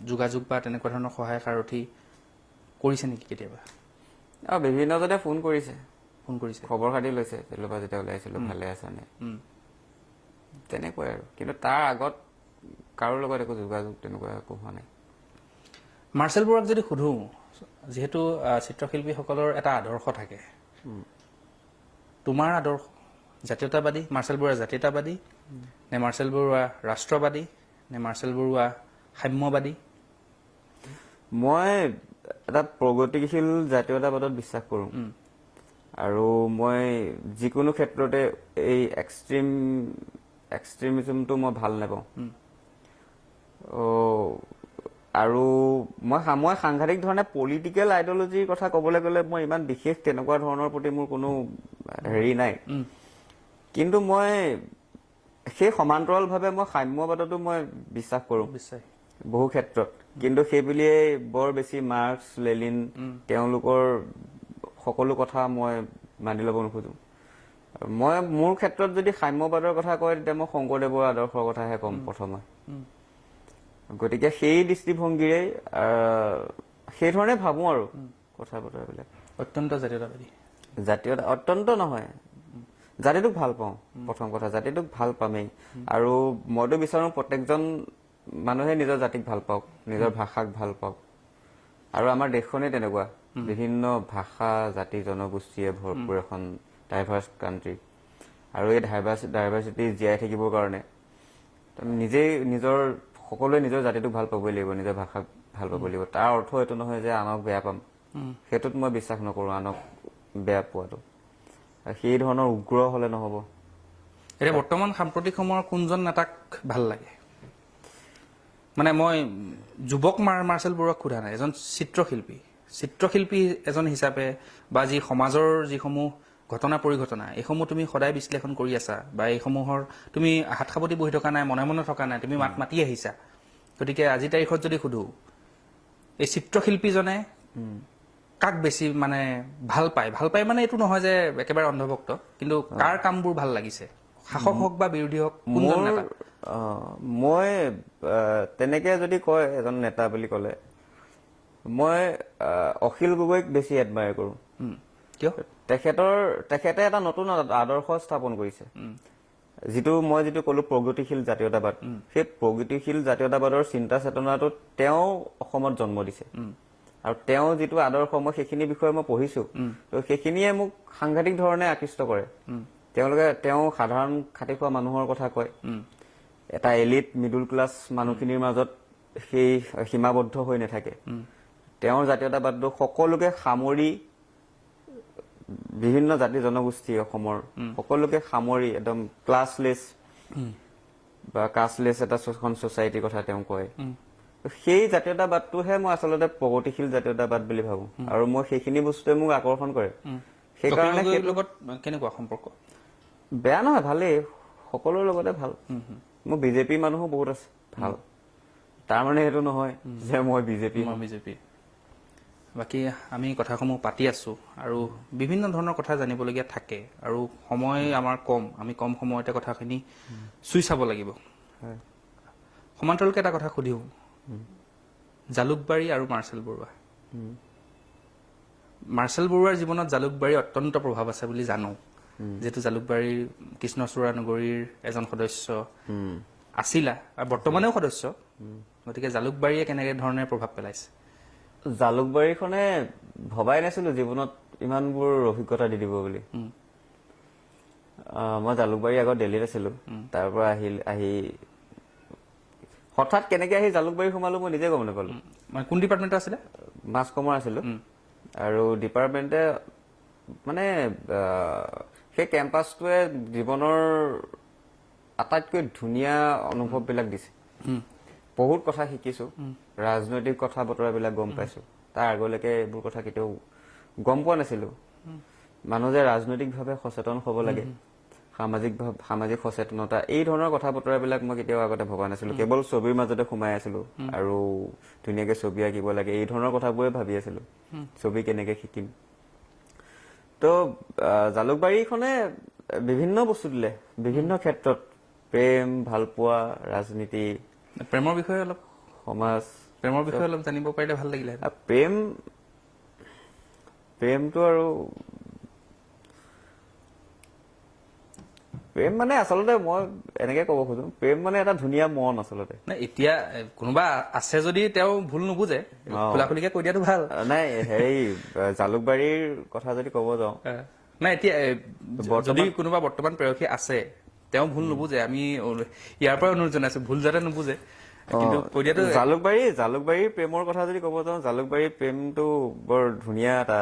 যোগাযোগ বা তেনেকুৱা ধৰণৰ সহায় সাৰথি কৰিছে নেকি কেতিয়াবা? বিভিন্নজনে ফোন কৰিছে, খবৰ খাতি লৈছে, যেতিয়া ওলাইছিলো ভালে আছা নে, তেনেকুৱাই আৰু। কিন্তু তাৰ আগত কাৰো লগত একো যোগাযোগ তেনেকুৱা একো হোৱা নাই। মাৰ্চেল বৰুৱাক যদি সুধো, যিহেতু চিত্ৰশিল্পীসকলৰ এটা আদৰ্শ থাকে, তোমাৰ আদৰ্শ জাতীয়তাবাদী, মাৰ্চেল বৰুৱা জাতীয়তাবাদী নে মাৰ্চেল বৰুৱা ৰাষ্ট্ৰবাদী নে মাৰ্চেল বৰুৱা সাম্যবাদী? মই এটা প্ৰগতিশীল জাতীয়তাবাদত বিশ্বাস কৰোঁ, আৰু মই যিকোনো ক্ষেত্ৰতে এই এক্সট্ৰিমিজমটো মই ভাল নাপাওঁ। আৰু মই সাংঘাতিক ধৰণে পলিটিকেল আইডিঅলজিৰ কথা ক'বলৈ গ'লে মই ইমান বিশেষ তেনেকুৱা ধৰণৰ প্ৰতি মোৰ কোনো হেৰি নাই, কিন্তু মই সেই সমান্তৰালভাৱে মই সাম্যবাদতো মই বিশ্বাস কৰোঁ বহু ক্ষেত্ৰত, কিন্তু সেই বুলিয়েই বৰ বেছি মাৰ্কছ লেনিন তেওঁলোকৰ সকলো কথা মই মানি ল'ব নোখোজো। মই মোৰ ক্ষেত্ৰত যদি সাম্যবাদৰ কথা কয় তেতিয়া মই শংকৰদেৱৰ আদৰ্শৰ কথাহে ক'ম প্ৰথমে। গতিকে সেই দৃষ্টিভংগীৰে সেই ধৰণে ভাবো আৰু কথা বতৰাবিলাক। অত্যন্ত জাতীয়তাবাদী। জাতীয়তা অত্যন্ত নহয়, জাতিটোক ভাল পাওঁ। প্ৰথম কথা জাতিটোক ভাল পামেই, আৰু মইতো বিচাৰো প্ৰত্যেকজন মানুহে নিজৰ জাতিক ভাল পাওক, নিজৰ ভাষাক ভাল পাওক। আৰু আমাৰ দেশখনেই তেনেকুৱা, বিভিন্ন ভাষা জাতি জনগোষ্ঠীয়ে ভৰপূৰ এখন ডাইভাৰ্ছ কাণ্ট্ৰি। আৰু এই ডাইভাৰ্চিটি জীয়াই থাকিবৰ কাৰণে নিজেই সকলোৱে নিজৰ জাতিটোক ভাল পাবই লাগিব, নিজৰ ভাষাক ভাল পাবই লাগিব। তাৰ অৰ্থ এইটো নহয় যে আনক বেয়া পাম, সেইটোত মই বিশ্বাস নকৰো, আনক বেয়া পোৱাটো। সেই ধৰণৰ উগ্ৰ হলে নহব। এতিয়া বৰ্তমান সাম্প্ৰতিক সময়ৰ কোনজন নেতাক ভাল লাগে? মানে মই যুৱক মাৰ্চেল বৰুৱাক সোধা নাই, এজন চিত্ৰশিল্পী এজন হিচাপে, বা যি সমাজৰ যিসমূহ ঘটনা পৰিঘটনা এইসমূহ তুমি সদায় বিশ্লেষণ কৰি আছা, বা এইসমূহৰ তুমি হাত সাৱটি বহি থকা নাই, মনে মনে থকা নাই, তুমি মাত মাতি আহিছা। গতিকে আজিৰ তাৰিখত যদি সোধো, এই চিত্ৰশিল্পীজনে কাক বেছি মানে ভাল পায় মানে এইটো নহয় যে একেবাৰে অন্ধভক্ত, কিন্তু কাৰ কামবোৰ ভাল লাগিছে, শাসক হওক বা বিৰোধী হওক, কোনজন নেতা? মই তেনেকে যদি কয় এজন নেতা বুলি কলে, মই অখিল গগৈক বেছি এডমায়াৰ কৰো। কিয়? তেখেতে এটা নতুন আদৰ্শ স্থাপন কৰিছে, যিটো কলো প্ৰগতিশীল জাতীয়তাবাদ। সেই প্ৰগতিশীল জাতীয়তাবাদৰ চিন্তা চেতনাটো তেওঁ অসমত জন্ম দিছে, আৰু তেওঁ যিটো আদৰ্শ, মই সেইখিনি বিষয়ে মই পঢ়িছো, ত সেইখিনিয়ে মোক সাংঘাতিক ধৰণে আকৃষ্ট কৰে। তেওঁ সাধাৰণ খাটি খোৱা মানুহৰ কথা কয়, এটা এলিট মিডল ক্লাছ মানুহখিনিৰ মাজত সেই সীমাবদ্ধ হৈ নাথাকে। তেওঁৰ জাতীয়তাবাদটো সকলোকে সামৰি, বিভিন্ন জাতি জনগোষ্ঠী অসমৰ সকলোকে সামৰি একদম ক্লাছলেছ বা কাষ্টলেছ এটা ছচাইটিৰ কথা তেওঁ কয়। সেই জাতীয়তাবাদটোহে মই আচলতে প্ৰগতিশীল জাতীয়তাবাদ বুলি ভাবো, আৰু মই সেইখিনি বস্তুৱে মোক আকৰ্ষণ কৰে। সেইকাৰণে লগত কেনেকুৱা সম্পৰ্ক? বেয়া নহয়, ভালেই, সকলোৰে লগতে ভাল। মোৰ বিজেপি মানুহো বহুত আছে ভাল, তাৰ মানে সেইটো নহয় যে মই বিজেপি। বাকী আমি কথাসমূহ পাতি আছো, আৰু বিভিন্ন ধৰণৰ কথা জানিবলগীয়া থাকে, আৰু সময় আমাৰ কম, আমি কম সময়তে কথাখিনি চুই চাব লাগিব। সমান্তৰালকে এটা কথা সুধিও, জালুকবাৰী আৰু মাৰ্চেল বৰুৱা। মাৰ্চেল বৰুৱাৰ জীৱনত জালুকবাৰীৰ অত্যন্ত প্ৰভাৱ আছে বুলি জানো, যিহেতু জালুকবাৰীৰ কৃষ্ণচূড়া নগৰীৰ এজন সদস্য আছিলা, আৰু বৰ্তমানেও সদস্য। গতিকে জালুকবাৰীয়ে কেনেকে ধৰণে প্ৰভাৱ পেলাইছে? জালুকবাৰীখনে ভবাই নাছিলো জীৱনত ইমানবোৰ অভিজ্ঞতা দি দিব বুলি। মই জালুকবাৰী আগত দিল্লীত আছিলো, তাৰ পৰা আহি হঠাৎ কেনেকে আহি জালুকবাৰী সোমালো মই নিজে গম নাপালো। কোন ডিপাৰ্টমেণ্ট আছিলে? মাছ কমৰ আছিলো, আৰু ডিপাৰ্টমেণ্টে মানে সেই কেম্পাছটোৱে জীৱনৰ আটাইতকৈ ধুনীয়া অনুভৱ বিলাক দিছে। বহুত কথা শিকিছো, ৰাজনৈতিক কথা বতৰাবিলাক গম পাইছো। তাৰ আগলৈকে এইবোৰ কথা কেতিয়াও গম পোৱা নাছিলো। মানুহ যে ৰাজনৈতিকভাৱে সচেতন হব লাগে, সামাজিক সচেতনতা, এই ধৰণৰ কথা বতৰাবিলাক মই কেতিয়াও আগতে ভবা নাছিলো। কেৱল ছবিৰ মাজতে সোমাই আছিলো, আৰু ধুনীয়াকে ছবি আঁকিব লাগে, এই ধৰণৰ কথাবোৰে ভাবি আছিলো, ছবি কেনেকে শিকিম। তো জালুকবাৰীখনে বিভিন্ন বস্তু দিলে, বিভিন্ন ক্ষেত্ৰত, প্ৰেম, ভালপোৱা, ৰাজনীতি, প্ৰেমৰ বিষয়ে অলপ, সমাজ, প্ৰেমৰ বিষয়ে অলপ জানিব পাৰিলে ভাল লাগিলে। প্ৰেমটো আৰু প্ৰেম মানে আচলতে মই এনেকে ক'ব খোজো, প্ৰেম মানে এটা ধুনীয়া মন আচলতে। এতিয়া কোনোবা আছে যদি তেওঁ ভুল নুবুজে, খোলা খুলিকে কৈ দিয়াটো ভাল। নাই জালুকবাৰীৰ কথা যদি ক'ব যাওঁ, নাই এতিয়া যদি কোনোবা বৰ্তমান প্ৰেয়সী আছে, তেওঁ ভুল নুবুজে, আমি ইয়াৰ পৰা অনুৰোধ জনাইছো, ভুল যাতে নুবুজে। কিন্তু কৈ দিয়াটো জালুকবাৰীৰ প্ৰেমৰ কথা যদি ক'ব যাওঁ, জালুকবাৰীৰ প্ৰেমটো বৰ ধুনীয়া এটা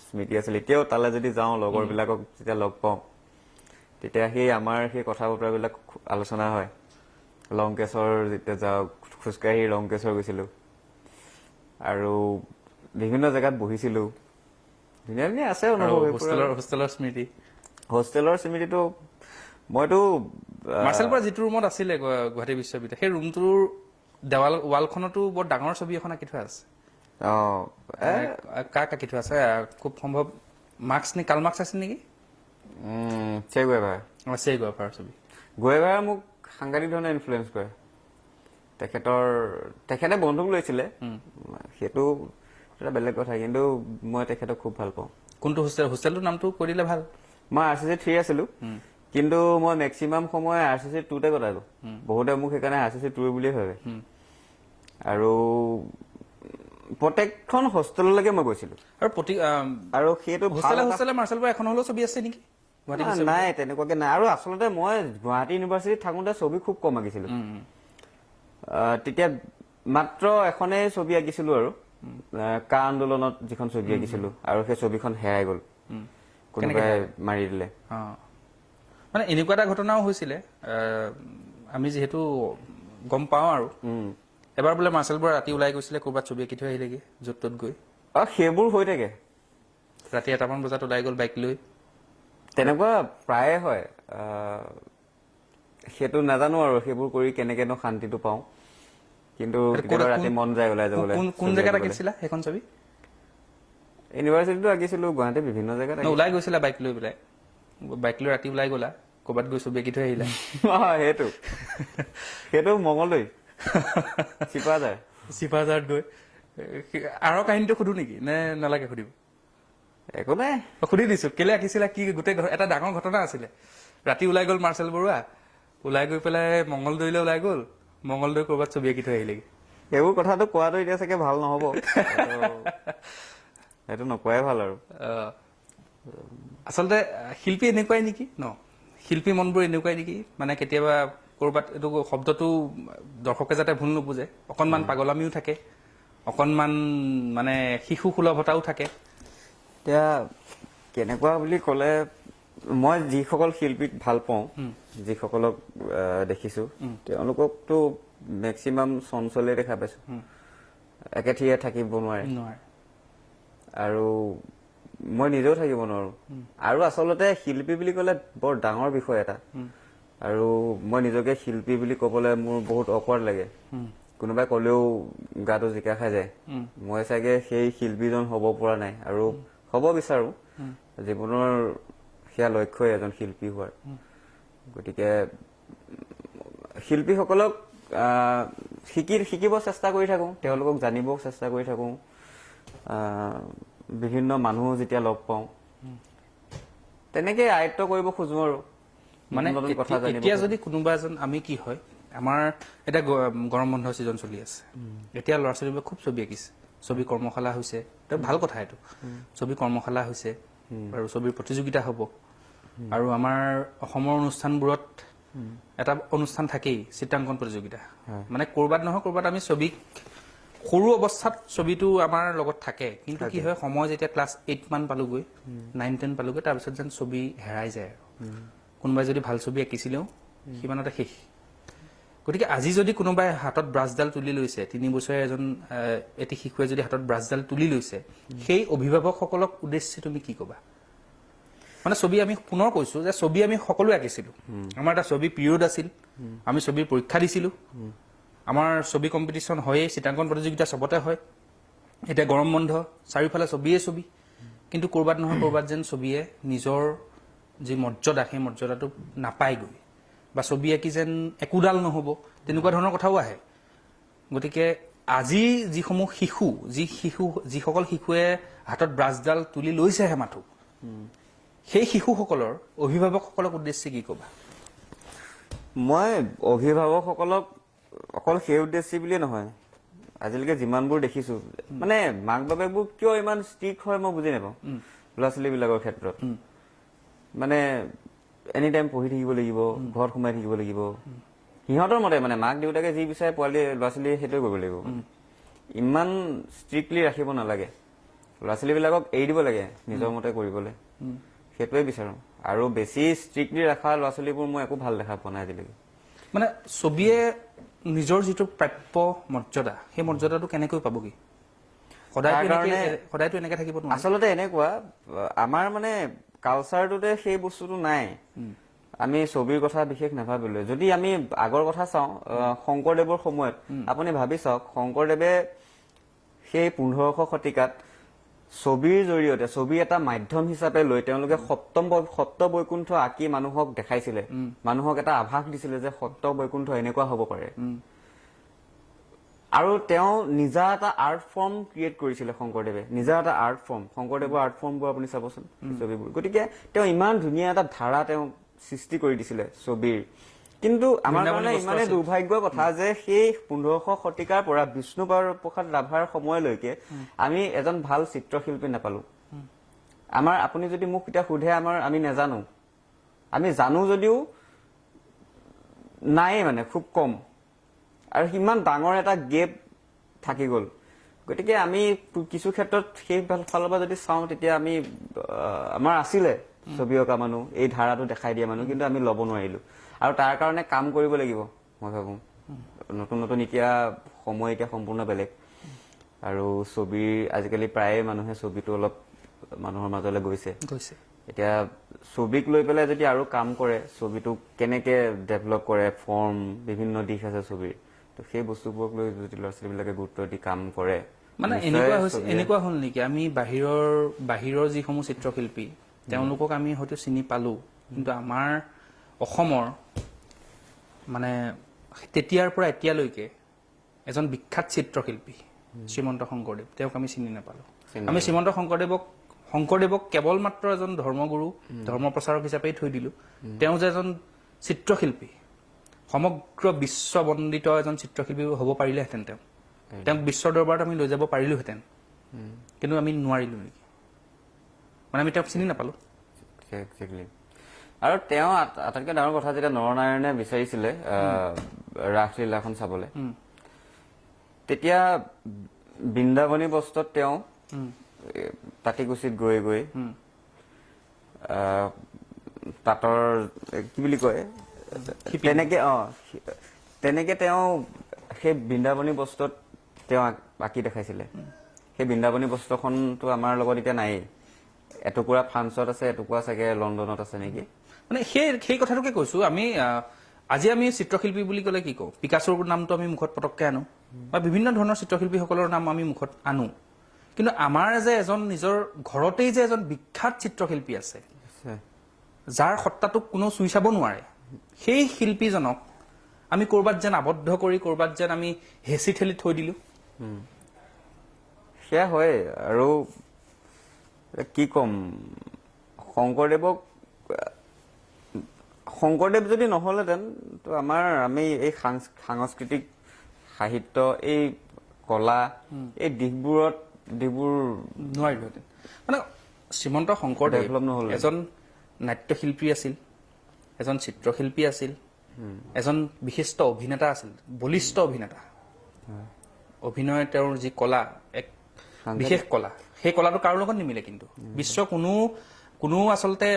স্মৃতি আছিলে। এতিয়াও তালৈ যদি যাওঁ, লগৰ বিলাকক যেতিয়া লগ পাওঁ, তেতিয়া আমাৰ সেই কথা বতৰাবিলাক আলোচনা হয়। লংকেশ্বৰ যেতিয়া যাওঁ, খোজকাঢ়ি লংকেশ্বৰ গৈছিলো, আৰু বিভিন্ন জেগাত বহিছিলো, ধুনীয়া ধুনীয়া আছে অনুভৱ। হোষ্টেলৰ স্মৃতিটো মইতো মাৰ্চেল পৰা যিটো ৰুমত আছিলে গুৱাহাটী বিশ্ববিদ্যালয়, সেই ৰুমটোৰ ৱালখনতো বৰ ডাঙৰ ছবি এখন আঁকি থোৱা আছে। কাক আঁকি থোৱা আছে? খুব সম্ভৱ কাৰ্ল মাৰ্ক্স আছিল নেকি? চে গুয়েভাৰ চে গুয়েভাৰৰ ছবি গুয়েভাৰে মোক সাংঘাতিক ধৰণে ইনফ্লুৱেঞ্চ কৰে তেখেতে বন্ধুক লৈছিলে সেইটো এটা বেলেগ কথা কিন্তু মই তেখেতক খুব ভাল পাওঁ কোনটো হোষ্টেলটোৰ নামটো কৈ দিলে ভাল মই RCC 3 আছিলো কিন্তু মই মেক্সিমাম সময় RCC 2 কটালো বহুতে মোক সেইকাৰণে RCC 2 বুলিয়ে ভাবে আৰু প্ৰত্যেকখন হোষ্টেললৈকে মই গৈছিলো আৰু সেইটো হোষ্টেলে মাৰ্চেল বৰা এখন হলেও ছবি আছে নেকি নাই তেনেকুৱাকে নাই আৰু আচলতে মই গুৱাহাটী ইউনিভাৰ্চিটিত থাকোঁতে ছবি খুব কম আঁকিছিলো তেতিয়া মাত্ৰ এখনেই ছবি আঁকিছিলো আৰু কা আন্দোলনত যিখন ছবি আঁকিছিলো আৰু সেই ছবিখন হেৰাই গ'ল কোনোবাই মাৰি দিলে মানে এনেকুৱা এটা ঘটনাও হৈছিলে আমি যিহেতু গম পাওঁ আৰু এবাৰ বোলে মাৰ্চেল বৰা ৰাতি ওলাই গৈছিলে ক'ৰবাত ছবি আঁকি থৈ আহিলেগে য'ত ত'ত গৈ সেইবোৰ হৈ থাকে ৰাতি 1টামান বজাত ওলাই গ'ল বাইক লৈ তেনেকুৱা প্ৰায়ে হয় সেইটো নাজানো আৰু সেইবোৰ কৰি কেনেকেনো শান্তিটো পাওঁ কিন্তু ৰাতি মন যায় ওলাই যাবলৈ কোন জেগাত আঁকিছিলা সেইখন ছবি ইউনিভাৰ্চিটিতো আঁকিছিলো গুৱাহাটী বিভিন্ন জেগাত ওলাই গৈছিলা বাইক লৈ পেলাই বাইক লৈ ৰাতি ওলাই গ'লা ক'ৰবাত গৈ ছবি আঁকি থৈ আহিলা সেইটো মঙলদৈ চিপাঝাৰত গৈ আৰু কাহিনীটো সুধো নেকি নে নালাগে সুধিব একো নাই সুধি দিছো কেলে আঁকিছিলা কি গোটেই এটা ডাঙৰ ঘটনা আছিলে ৰাতি ওলাই গ'ল মাৰ্চেল বৰুৱা ওলাই গৈ পেলাই মঙলদৈলৈ ওলাই গ'ল মঙলদৈ ক'ৰবাত ছবি আঁকি থৈ আহিলেগে এইবোৰ কথাটো কোৱাটো এতিয়া চাগে ভাল নহ'ব সেইটো নকোৱাই ভাল আৰু আচলতে শিল্পী এনেকুৱাই নেকি ন শিল্পী মনবোৰ এনেকুৱাই নেকি মানে কেতিয়াবা ক'ৰবাত এইটো শব্দটো দৰ্শকে যাতে ভুল নুবুজে অকণমান পাগলামিও থাকে অকণমান মানে শিশু সুলভতাও থাকে এতিয়া কেনেকুৱা বুলি ক'লে মই যিসকল শিল্পীক ভাল পাওঁ যিসকলক দেখিছো তেওঁলোককতো মেক্সিমাম চঞ্চলে দেখা পাইছো একেঠিয়ে থাকিব নোৱাৰে আৰু মই নিজেও থাকিব নোৱাৰো আৰু আচলতে শিল্পী বুলি ক'লে বৰ ডাঙৰ বিষয় এটা আৰু মই নিজকে শিল্পী বুলি ক'বলৈ মোৰ বহুত অকৱাৰ্ড লাগে কোনোবাই ক'লেও গাটো জিকা খাই যায় মই চাগে সেই শিল্পীজন হ'ব পৰা নাই আৰু হ'ব বিচাৰো জীৱনৰ সেয়া লক্ষ্যই এজন শিল্পী হোৱাৰ গতিকে শিল্পীসকলক শিকিব চেষ্টা কৰি থাকো তেওঁলোকক জানিব চেষ্টা কৰি থাকো বিভিন্ন মানুহ যেতিয়া লগ পাওঁ তেনেকে আয়ত্ব কৰিব খোজো আৰু মানে এতিয়া যদি কোনোবা এজন আমি কি হয় আমাৰ এটা গৰম বন্ধ ছিজন চলি আছে এতিয়া ল'ৰা ছোৱালীবোৰে খুব ছবি আঁকিছে ছবি কৰ্মশালা হৈছে ভাল কথা এইটো ছবি কৰ্মশালা হৈছে আৰু ছবিৰ প্ৰতিযোগিতা হ'ব আৰু আমাৰ অসমৰ অনুষ্ঠানবোৰত এটা অনুষ্ঠান থাকেই চিত্ৰাংকন প্ৰতিযোগিতা মানে ক'ৰবাত নহয় ক'ৰবাত আমি ছবিক সৰু অৱস্থাত ছবিটো আমাৰ লগত থাকে কিন্তু কি হয় সময় যেতিয়া ক্লাছ 8 মান পালোগৈ 9-10 পালোগৈ তাৰপিছত যেন ছবি হেৰাই যায় আৰু কোনোবাই যদি ভাল ছবি আঁকিছিলেও সিমানতে শেষ গতিকে আজি যদি কোনোবাই হাতত ব্ৰাছডাল তুলি লৈছে 3 বছৰীয়া এটি শিশুৱে যদি হাতত ব্ৰাছডাল তুলি লৈছে সেই অভিভাৱকসকলক উদ্দেশ্যে তুমি কি ক'বা মানে ছবি আমি পুনৰ কৈছো যে ছবি আমি সকলোৱে আঁকিছিলো আমাৰ এটা ছবি পিৰিয়ড আছিল আমি ছবিৰ পৰীক্ষা দিছিলো আমাৰ ছবি কম্পিটিশ্যন হয়েই চিত্ৰাংকন প্ৰতিযোগিতা চবতে হয় এতিয়া গৰম বন্ধ চাৰিওফালে ছবিয়ে ছবি কিন্তু ক'ৰবাত নহয় ক'ৰবাত যেন ছবিয়ে নিজৰ যি মৰ্যাদা সেই মৰ্যাদাটো নাপায়গৈ বা ছবি আঁকি যেন একোডাল নহ'ব তেনেকুৱা ধৰণৰ কথাও আহে গতিকে আজি যিসমূহ যিসকল শিশুৱে হাতত ব্ৰাছডাল তুলি লৈছেহে মাথো সেই শিশুসকলৰ অভিভাৱকসকলক উদ্দেশ্যে কি ক'বা মই অভিভাৱকসকলক অকল সেই উদ্দেশ্যে বুলিয়ে নহয় আজিলৈকে যিমানবোৰ দেখিছো মানে মাক বাপেকবোৰ কিয় ইমান ষ্ট্ৰিক্ট হয় মই বুজি নাপাওঁ ল'ৰা ছোৱালীবিলাকৰ ক্ষেত্ৰত মানে এনি টাইম পঢ়ি থাকিব লাগিব ঘৰত সোমাই থাকিব লাগিব সিহঁতৰ মতে মানে মাক দেউতাকে যি বিচাৰে পোৱালি ল'ৰা ছোৱালীয়ে সেইটোৱে কৰিব লাগিব ইমান ষ্ট্ৰিক্টলি ৰাখিব নালাগে ল'ৰা ছোৱালীবিলাকক এৰি দিব লাগে নিজৰ মতে কৰিবলৈ সেইটোৱে বিচাৰো আৰু বেছি ষ্ট্ৰিক্টলি ৰখা ল'ৰা ছোৱালীবোৰ মই একো ভাল দেখা পোৱা নাই আজিলৈকে মানে ছবিয়ে নিজৰ যিটো প্ৰাপ্য মৰ্যাদা সেই মৰ্যাদাটো কেনেকৈ পাবগৈ সদায়তো এনেকে থাকিব নোৱাৰে আচলতে এনেকুৱা আমাৰ মানে কালচাৰটোতে সেই বস্তুটো নাই আমি ছবিৰ কথা বিশেষ নাভাবিলো যদি আমি আগৰ কথা চাওঁ শংকৰদেৱৰ সময়ত আপুনি ভাবি চাওক শংকৰদেৱে সেই 1500 শতিকাত ছবিৰ জৰিয়তে ছবি এটা মাধ্যম হিচাপে লৈ তেওঁলোকে সপ্ত বৈকুণ্ঠ আঁকি মানুহক দেখাইছিলে মানুহক এটা আভাস দিছিলে যে সপ্ত বৈকুণ্ঠ এনেকুৱা হ'ব পাৰে আৰু তেওঁ নিজা এটা আৰ্ট ফৰ্ম ক্ৰিয়েট কৰিছিলে শংকৰদেৱে নিজা এটা আৰ্ট ফৰ্ম শংকৰদেৱৰ আৰ্ট ফৰ্মবোৰ আপুনি চাবচোন ছবিবোৰ গতিকে তেওঁ ইমান ধুনীয়া এটা ধাৰা তেওঁ সৃষ্টি কৰি দিছিলে ছবিৰ কিন্তু আমাৰ কাৰণে ইমানে দুৰ্ভাগ্যৰ কথা যে সেই 1500 শতিকাৰ পৰা বিষ্ণু প্ৰসাদ ৰাভাৰ সময়লৈকে আমি এজন ভাল চিত্ৰশিল্পী নাপালো আমাৰ আপুনি যদি মোক এতিয়া সোধে আমি নাজানো আমি জানো যদিও নাই মানে খুব কম আৰু সিমান ডাঙৰ এটা গেপ থাকি গ'ল গতিকে আমি কিছু ক্ষেত্ৰত সেই ফালৰ পৰা যদি চাওঁ তেতিয়া আমি আমাৰ আছিলে ছবি অঁকা মানুহ এই ধাৰাটো দেখাই দিয়া মানুহ কিন্তু আমি ল'ব নোৱাৰিলো আৰু তাৰ কাৰণে কাম কৰিব লাগিব মই ভাবো নতুন নতুন এতিয়া সময় এতিয়া সম্পূৰ্ণ বেলেগ আৰু ছবিৰ আজিকালি প্ৰায়ে মানুহে ছবিটো অলপ মানুহৰ মাজলৈ গৈছে এতিয়া ছবিক লৈ পেলাই যদি আৰু কাম কৰে ছবিটো কেনেকে ডেভেলপ কৰে ফৰ্ম বিভিন্ন দিশ আছে ছবিৰ তো সেই বস্তুবোৰক লৈ যদি ল'ৰা ছোৱালীবিলাকে গুৰুত্ব দি কাম কৰে মানে এনেকুৱা হ'ল নেকি আমি বাহিৰৰ যিসমূহ চিত্ৰশিল্পী তেওঁলোকক আমি হয়তো চিনি পালো কিন্তু আমাৰ অসমৰ মানে তেতিয়াৰ পৰা এতিয়ালৈকে এজন বিখ্যাত চিত্ৰশিল্পী শ্ৰীমন্ত শংকৰদেৱ তেওঁক আমি চিনি নাপালো আমি শ্ৰীমন্ত শংকৰদেৱক কেৱল মাত্ৰ এজন ধৰ্মগুৰু ধৰ্ম প্ৰচাৰক হিচাপেই থৈ দিলো তেওঁ যে এজন চিত্ৰশিল্পী সমগ্ৰ বিশ্ব বন্দিত এজন চিত্ৰশিল্পী হ'ব পাৰিলেহেঁতেন তেওঁক বিশ্বৰ দৰবাৰত আমি লৈ যাব পাৰিলোহেঁতেন কিন্তু আমি নোৱাৰিলো নেকি মানে আমি তেওঁক চিনি নাপালো আৰু তেওঁ আটাইতকৈ ডাঙৰ কথা যেতিয়া নৰনাৰায়ণে বিচাৰিছিলে ৰাসলীলাখন চাবলৈ তেতিয়া বৃন্দাবনী বস্ত্ৰত তেওঁ তাঁতিকুছিত গৈ গৈ তাঁতৰ কি বুলি কয় তেনেকে তেওঁ সেই বৃন্দাবনী বস্ত্ৰত তেওঁ আঁকি দেখাইছিলে সেই বৃন্দাবনী বস্ত্ৰখনতো আমাৰ লগত এতিয়া নায়েই এটুকুৰা ফ্ৰান্সত আছে এটুকুৰা চাগে লণ্ডনত আছে নেকি মানে সেই কথাটোকে কৈছো আমি আজি আমি চিত্ৰশিল্পী বুলি ক'লে কি কওঁ পিকাচোৰ নামটো আমি মুখত পটককে আনো বা বিভিন্ন ধৰণৰ চিত্ৰশিল্পীসকলৰ নাম আমি মুখত আনো কিন্তু আমাৰ যে এজন নিজৰ ঘৰতেই যে এজন বিখ্যাত চিত্ৰশিল্পী আছে যাৰ সত্তাটোক কোনো চুই চাব নোৱাৰে সেই শিল্পীজনক আমি ক'ৰবাত যেন আবদ্ধ কৰি ক'ৰবাত যেন আমি হেঁচি ঠেলি থৈ দিলো সেয়া হয় আৰু কি কম শংকৰদেৱ যদি নহ'লেহেঁতেন তো আমি এই সাংস্কৃতিক সাহিত্য এই কলা এই দিশবোৰ নোৱাৰিলোহেঁতেন মানে শ্ৰীমন্ত শংকৰদেৱ এজন নাট্যশিল্পী আছিল এজন চিত্ৰশিল্পী আছিল এজন বিশিষ্ট অভিনেতা আছিল বলিষ্ঠ অভিনেতা অভিনয় তেওঁৰ যি কলা এক বিশেষ কলা সেই কলাটো কাৰো লগত নিমিলে কিন্তু বিশ্ব কোনো আচলতে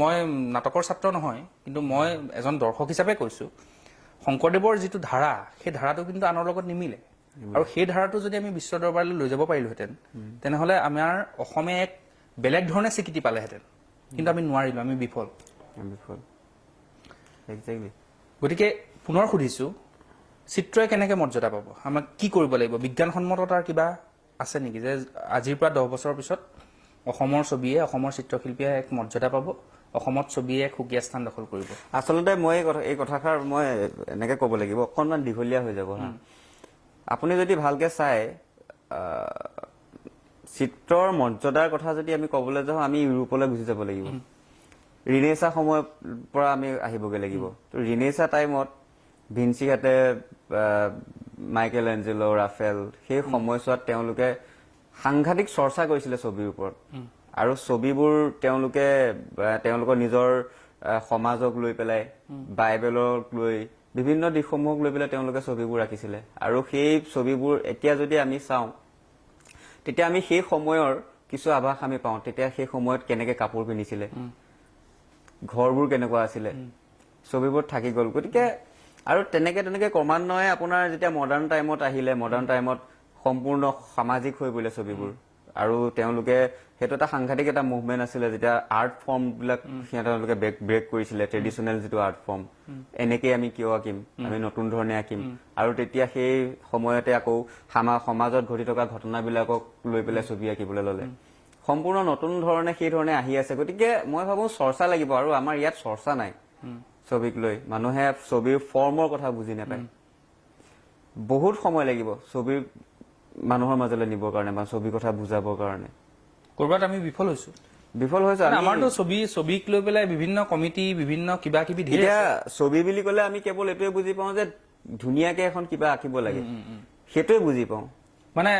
মই নাটকৰ ছাত্ৰ নহয় কিন্তু মই এজন দৰ্শক হিচাপে কৈছো শংকৰদেৱৰ যিটো ধাৰা সেই ধাৰাটো কিন্তু আনৰ লগত নিমিলে আৰু সেই ধাৰাটো যদি আমি বিশ্ব দৰবাৰলৈ লৈ যাব পাৰিলোহেঁতেন তেনেহ'লে আমাৰ অসমে এক বেলেগ ধৰণে স্বীকৃতি পালেহেঁতেন কিন্তু আমি নোৱাৰিলো আমি বিফল গতিকে পুনৰ সুধিছো চিত্ৰই কেনেকে মৰ্যাদা পাব আমাক কি কৰিব লাগিব বিজ্ঞানসন্মত তাৰ কিবা আছে নেকি যে আজিৰ পৰা 10 বছৰৰ পিছত অসমৰ ছবিয়ে অসমৰ চিত্ৰশিল্পীয়ে এক মৰ্যাদা পাব অসমত ছবিয়ে এক সুকীয়া স্থান দখল কৰিব আচলতে মই এই কথাষাৰ মই এনেকে ক'ব লাগিব অকণমান দীঘলীয়া হৈ যাব হা আপুনি যদি ভালকে চাই চিত্ৰৰ মৰ্যাদাৰ কথা যদি আমি ক'বলৈ যাওঁ আমি ইউৰোপলৈ গুচি যাব লাগিব ৰিনেছা সময়ৰ পৰা আমি আহিবগৈ লাগিব তো ৰিনেছা টাইমত ভিঞ্চিঘাটে মাইকেল এঞ্জেলো ৰাফেল সেই সময়ছোৱাত তেওঁলোকে সাংঘাতিক চৰ্চা কৰিছিলে ছবিৰ ওপৰত আৰু ছবিবোৰ তেওঁলোকৰ নিজৰ সমাজক লৈ পেলাই বাইবেলক লৈ বিভিন্ন দিশসমূহক লৈ পেলাই তেওঁলোকে ছবিবোৰ আঁকিছিলে আৰু সেই ছবিবোৰ এতিয়া যদি আমি চাওঁ তেতিয়া আমি সেই সময়ৰ কিছু আভাস আমি পাওঁ তেতিয়া সেই সময়ত কেনেকে কাপোৰ পিন্ধিছিলে ঘৰবোৰ কেনেকুৱা আছিলে ছবিবোৰ থাকি গ'ল গতিকে আৰু তেনেকে ক্ৰমান্বয়ে আপোনাৰ যেতিয়া মডাৰ্ণ টাইমত আহিলে মডাৰ্ণ টাইমত সম্পূৰ্ণ সামাজিক হৈ পৰিলে ছবিবোৰ আৰু তেওঁলোকে সেইটো এটা সাংঘাতিক এটা মুভমেণ্ট আছিলে যেতিয়া আৰ্ট ফৰ্ম বিলাক তেওঁলোকে ব্ৰেক কৰিছিলে ট্ৰেডিশ্যনেল যিটো আৰ্ট ফৰ্ম এনেকে আমি কিয় আঁকিম আমি নতুন ধৰণে আঁকিম আৰু তেতিয়া সেই সময়তে আকৌ সমাজত ঘটি থকা ঘটনাবিলাকক লৈ পেলাই ছবি আঁকিবলৈ ললে সম্পূৰ্ণ নতুন ধৰণে সেই ধৰণে আহি আছে গতিকে মই ভাবো চৰ্চা লাগিব আৰু আমাৰ ইয়াত চৰ্চা নাই ছবিক লৈ মানুহে ছবিৰ ফৰ্মৰ কথা বুজি নাপায় বহুত সময় লাগিব ছবিৰ মানুহৰ মাজলৈ নিবৰ কাৰণে বা ছবিৰ কথা বুজাবৰ কাৰণে কৰবাত আমি বিফল হৈছো আমাৰতো ছবিক লৈ পেলাই বিভিন্ন কমিটি বিভিন্ন কিবা কিবি এতিয়া ছবি বুলি ক'লে আমি কেৱল এইটোৱে বুজি পাওঁ যে ধুনীয়াকে এখন কিবা আঁকিব লাগে সেইটোৱে বুজি পাওঁ মানে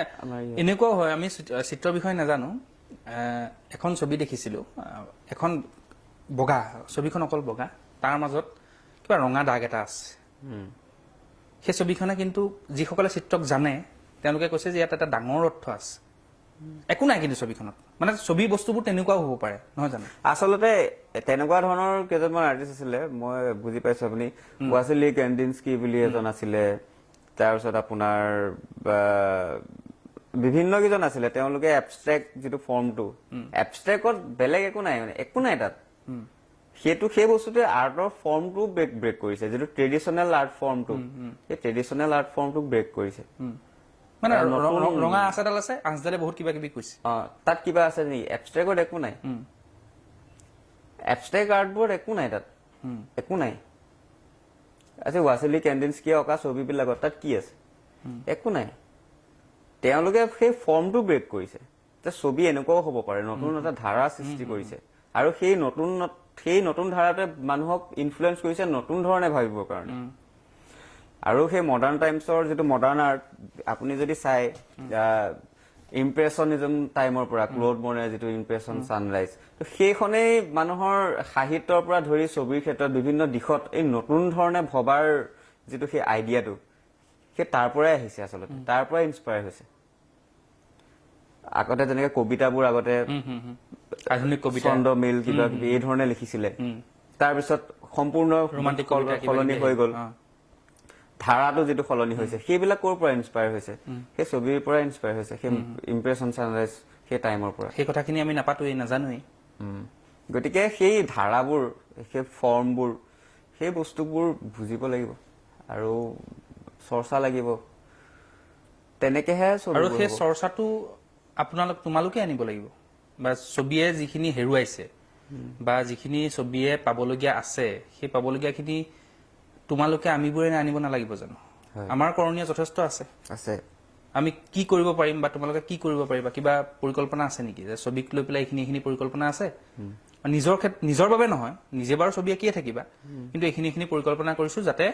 এনেকুৱাও হয় আমি চিত্ৰৰ বিষয়ে নাজানো এখন ছবি দেখিছিলো এখন বগা ছবিখন অকল বগা তাৰ মাজত কিবা ৰঙা দাগ এটা আছে সেই ছবিখনে কিন্তু যিসকলে চিত্ৰক জানে তেওঁলোকে কৈছে যে ইয়াত এটা ডাঙৰ অৰ্থ আছে একো নাই কিন্তু ছবিখনত মানে ছবি বস্তুবোৰ তেনেকুৱাও হ'ব পাৰে নহয় জানো আচলতে তেনেকুৱা ধৰণৰ কেইজনমান আৰ্টিষ্ট আছিলে মই বুজি পাইছো আপুনি ৱাচিলি কেণ্ডিনস্কি বুলি এজন আছিলে তাৰপিছত আপোনাৰ বিভিন্ন কেইজন আছিলে তেওঁলোকে এবষ্ট্ৰেক্ট যিটো ফৰ্মটো এবষ্ট্ৰেক্টত বেলেগ একো নাই মানে একো নাই তাত সেই বস্তুটোৱে আৰ্টৰ ফৰ্মটো ব্ৰেক কৰিছে যিটো ট্ৰেডিশ্যনেল আৰ্ট ফৰ্মটো সেই ট্ৰেডিশ্যনেল আৰ্ট ফৰ্মটো ব্ৰেক কৰিছে মানে ৰঙা আঁচডাল আছে আঁচডালে বহুত কিবা কিবি কৈছে তাত কিবা আছে নেকি এবষ্ট্ৰেক্টত একো নাই এবষ্ট্ৰেক্ট আৰ্টবোৰত একো নাই তাত একো নাই আচ্ছা ৱাচিলি কেণ্ডিনস্কিয়ে অঁকা ছবিবিলাকত তাত কি আছে একো নাই তেওঁলোকে সেই ফৰ্মটো ব্ৰেক কৰিছে যে ছবি এনেকুৱাও হ'ব পাৰে নতুন এটা ধাৰা সৃষ্টি কৰিছে আৰু সেই নতুন ধাৰাটোৱে মানুহক ইনফ্লুৱেঞ্চ কৰিছে নতুন ধৰণে ভাবিবৰ কাৰণে আৰু সেই মডাৰ্ণ টাইমছৰ যিটো মডাৰ্ণ আৰ্ট আপুনি যদি চাই ইম্প্ৰেছনিজম টাইমৰ পৰা ক্ল'ড ম'নেৰ যিটো ইম্প্ৰেছন ছানৰাইজ সেইখনেই মানুহৰ সাহিত্যৰ পৰা ধৰি ছবিৰ ক্ষেত্ৰত বিভিন্ন দিশত এই নতুন ধৰণে ভবাৰ যিটো সেই আইডিয়াটো সেই তাৰ পৰাই আহিছে আচলতে তাৰ পৰাই ইনস্পায়াৰ হৈছে আগতে যেনেকে কবিতাবোৰ আগতে আধুনিক কবিতা ছন্দ মিল কিবা কিবি এই ধৰণে লিখিছিলে তাৰপিছত সম্পূৰ্ণ সলনি হৈ গ'ল ধাৰাটো যিটো সলনি হৈছে সেইবিলাক ক'ৰ পৰা ইনস্পায়াৰ হৈছে সেই ছবিৰ পৰা ইনস্পায়াৰ হৈছে সেই ইম্প্ৰেছন ছানৰাইজ সেই টাইমৰ পৰা সেই কথাখিনি আমি নাপাতোৱেই নাজানোৱেই গতিকে সেই ধাৰাবোৰ সেই ফৰ্মবোৰ সেই বস্তুবোৰ বুজিব লাগিব আৰু চৰ্চা লাগিব তেনেকেহে আৰু সেই চৰ্চাটো তোমালোকে আনিব লাগিব বা ছবিয়ে যিখিনি হেৰুৱাইছে বা যিখিনি ছবিয়ে পাবলগীয়া আছে সেই পাবলগীয়াখিনি তোমালোকে আমিবোৰে আনিব নালাগিব জানো আমাৰ কৰণীয় যথেষ্ট আছে আমি কি কৰিব পাৰিম বা তোমালোকে কি কৰিব পাৰিবা কিবা পৰিকল্পনা আছে নেকি যে ছবিক লৈ পেলাই এইখিনি পৰিকল্পনা আছে নিজৰ বাবে নহয় নিজে বাৰু ছবি আঁকিয়ে থাকিবা কিন্তু এইখিনি পৰিকল্পনা কৰিছো যাতে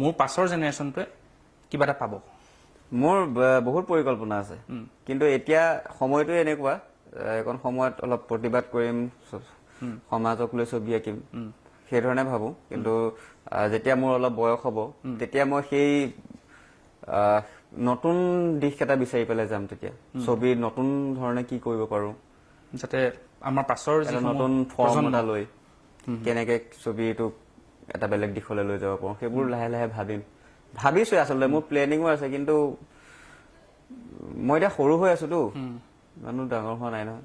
মোৰ পাছৰ জেনেৰেশ্যনটোৱে কিবা এটা পাব মোৰ বহুত পৰিকল্পনা আছে কিন্তু এতিয়া সময়টো এনেকুৱা এখন সময়ত অলপ প্ৰতিবাদ কৰিম সমাজক লৈ ছবি আঁকিম সেইধৰণে ভাবো কিন্তু যেতিয়া মোৰ অলপ বয়স হ'ব তেতিয়া মই সেই নতুন দিশ এটা বিচাৰি পেলাই যাম তেতিয়া ছবি নতুন ধৰণে কি কৰিব পাৰো যাতে আমাৰ পাছৰ নতুন ফৰ্ম এটা লৈ কেনেকে ছবিটোক এটা বেলেগ দিশলৈ লৈ যাব পাৰো সেইবোৰ লাহে লাহে ভাবিছো আচলতে মোৰ প্লেনিঙো আছে কিন্তু মই এতিয়া সৰু হৈ আছোতো মানুহ ডাঙৰ হোৱা নাই নহয়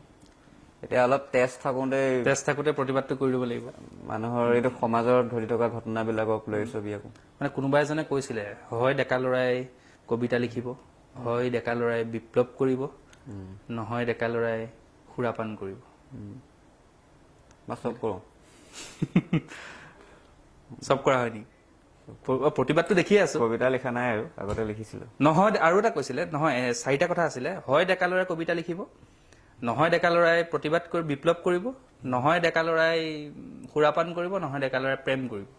এতিয়া অলপ তেজ থাকোতে প্ৰতিবাদটো কৰি দিব লাগিব মানুহৰ এইটো সমাজৰ ধৰি থকা ঘটনাবিলাকক লৈ ছবি আকৌ মানে কোনোবা এজনে কৈছিলে হয় ডেকা ল'ৰাই কবিতা লিখিব হয় ডেকা ল'ৰাই বিপ্লৱ কৰিব নহয় ডেকা ল'ৰাই সুৰাপান কৰিব চব কৰো চব কৰা হয় নেকি প্ৰতিবাদটো দেখিয়ে আছো কবিতা লিখা নাই আৰু আগতে লিখিছিলো নহয় আৰু এটা কৈছিলে নহয় 4টা কথা আছিলে হয় ডেকা ল'ৰাই কবিতা লিখিব নহয় ডেকা ল'ৰাই প্ৰতিবাদ কৰি বিপ্লৱ কৰিব নহয় ডেকা ল'ৰাই সুৰাপান কৰিব নহয় ডেকা ল'ৰাই প্ৰেম কৰিব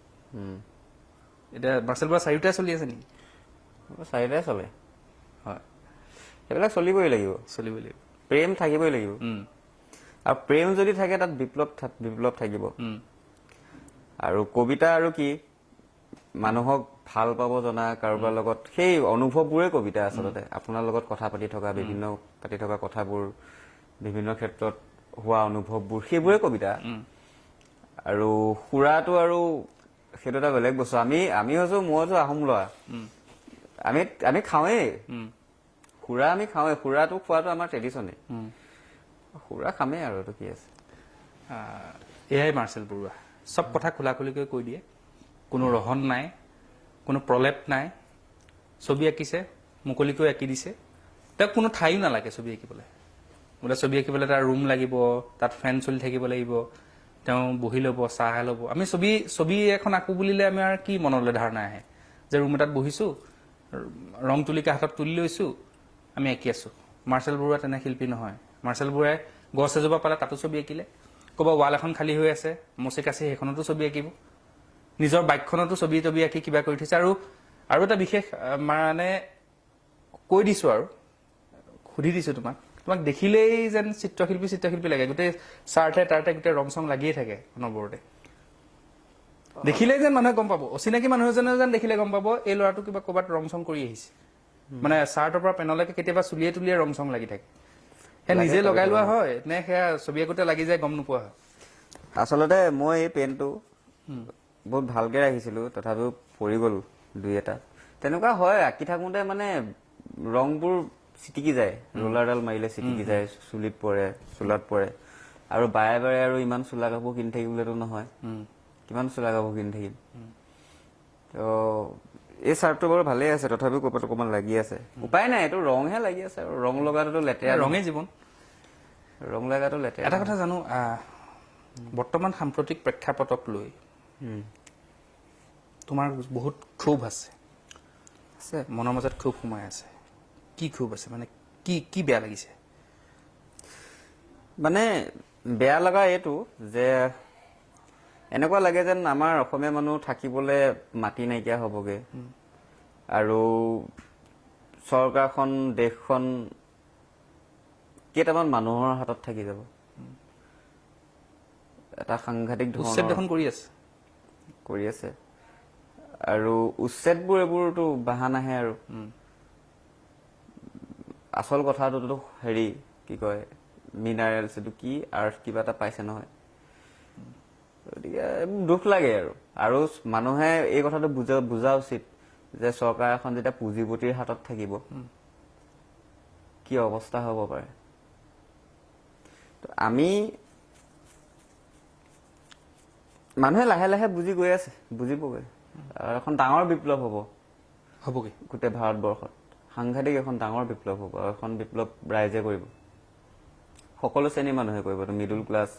এতিয়া মাৰ্চেল বৰা 4টাই চলি আছে নেকি 4টাই চলে হয় সেইবিলাক চলিবই লাগিব প্ৰেম থাকিবই লাগিব আৰু প্ৰেম যদি থাকে তাত বিপ্লৱ থাকিব আৰু কবিতা আৰু কি মানুহক ভাল পাব জনা কাৰোবাৰ লগত সেই অনুভৱবোৰে কবিতা আচলতে আপোনাৰ লগত কথা পাতি থকা কথাবোৰ বিভিন্ন ক্ষেত্ৰত হোৱা অনুভৱবোৰ সেইবোৰে কবিতা আৰু সুৰাটো আৰু সেইটো এটা বেলেগ বস্তু মই হৈছো আহোম ল'ৰা আমি খাওঁৱেই সুৰা আমি খাওঁৱেই সুৰাটো খোৱাটো আমাৰ ট্ৰেডিশ্যনে খুৰা খামেই আৰু এইটো কি আছে। এয়াই মাৰ্চেল বৰুৱা, চব কথা খোলাখুলিকৈ কৈ দিয়ে, কোনো ৰহন নাই, কোনো প্ৰলেপ নাই, ছবি আঁকিছে মুকলিকৈ আঁকি দিছে, তেওঁক কোনো ঠাইও নালাগে ছবি আঁকিবলৈ। বোলে ছবি আঁকিবলৈ তাৰ ৰুম লাগিব, তাত ফেন চলি থাকিব লাগিব, তেওঁ বহি ল'ব, চাহ ল'ব। আমি ছবি এখন আঁকো বুলিলে আমাৰ কি মনলৈ ধাৰণা আহে যে ৰুম এটাত বহিছোঁ, ৰং তুলিকা হাতত তুলি লৈছোঁ, আমি আঁকি আছোঁ। মাৰ্চেল বৰুৱা তেনে শিল্পী নহয়। মাৰ্চেল বৰুৱাই গছ এজোপা পালে তাতো ছবি আঁকিলে, ক'ৰবাত ৱাল এখন খালী হৈ আছে মচি কাচি সেইখনতো ছবি আঁকিব, নিজৰ বাইকখনতো ছবি আঁকি কিবা কৰি থৈছে। আৰু এটা বিশেষ মানে কৈ দিছোঁ আৰু সুধি দিছোঁ তোমাক দেখিলেই যেন চিত্ৰশিল্পী লাগে। গোটেই চাৰ্টে তাৰ্টে গোটেই ৰং চং লাগিয়ে থাকে অনবৰতে। দেখিলেই যেন মানুহে গম পাব, অচিনাকি মানুহ এজনে যেন দেখিলে গম পাব এই ল'ৰাটো কিবা ক'ৰবাত ৰং চং কৰি আহিছে। মানে চাৰ্টৰ পৰা পেনলৈকে কেতিয়াবা চুলিয়ে তুলিয়ে ৰং চং লাগি থাকে। সেয়া নিজে লগাই লোৱা হয় নে সেয়া ছবি আঁকোতে লাগি যায় গম নোপোৱা হয়? আচলতে মই এই পেনটো বহুত ভালকে ৰাখিছিলো, তথাপিও পৰি গ'ল দুই এটা। তেনেকুৱা হয়, আঁকি থাকোতে মানে ৰংবোৰ চিটিকি যায়, ৰোলাৰডাল মাৰিলে চিটিকি যায়, চুলিত পৰে, চোলাত পৰে। আৰু বাৰে বাৰে আৰু ইমান চোলা কাপোৰ কিনি থাকিবলেতো নহয়, কিমান চোলা কাপোৰ কিনি থাকিম। তো এই চাৰ্টটো বাৰু ভালেই আছে, তথাপিও ক'ৰবাত অকণমান লাগি আছে। উপায় নাই, এইটো ৰংহে লাগি আছে আৰু ৰং লগাটোতো লেতেৰা। ৰঙেই জীৱন। ৰং লগাটো লেতেৰা। এটা কথা জানো, বৰ্তমান সাম্প্ৰতিক প্ৰেক্ষাপটক লৈ তোমাৰ বহুত ক্ষোভ আছে, মনৰ মাজত ক্ষোভ সোমাই আছে। কি ক্ষোভ আছে মানে কি বেয়া লাগিছে? মানে বেয়া লগা এইটো যে এনেকুৱা লাগে যেন আমাৰ অসমীয়া মানুহ থাকিবলৈ মাটি নাইকিয়া হ'বগে, আৰু চৰকাৰখন দেশখন কেইটামান মানুহৰ হাতত থাকি যাব। এটা সাংঘাতিক উচ্ছেদ ধৰণৰ দেখোন কৰি আছে। আৰু উচ্ছেদবোৰ এইবোৰতো বাহানাহে আৰু আচল কথাটোতো হেৰি কি কয় মিনাৰেলছ, এইটো কি আৰ্থ কিবা এটা পাইছে নহয়। গতিকে দুখ লাগে আৰু মানুহে এই কথাটো বুজা উচিত যে চৰকাৰ এখন যেতিয়া পুঁজিপতিৰ হাতত থাকিব কি অৱস্থা হ'ব পাৰে। আমি মানুহে লাহে লাহে বুজি গৈ আছে, বুজিবগৈ। আৰু এখন ডাঙৰ বিপ্লৱ হ'বগৈ গোটেই ভাৰতবৰ্ষত, সাংঘাতিক এখন ডাঙৰ বিপ্লৱ হ'ব। আৰু এখন বিপ্লৱ ৰাইজে কৰিব, সকলো শ্ৰেণীৰ মানুহে কৰিব, মিডল ক্লাছ,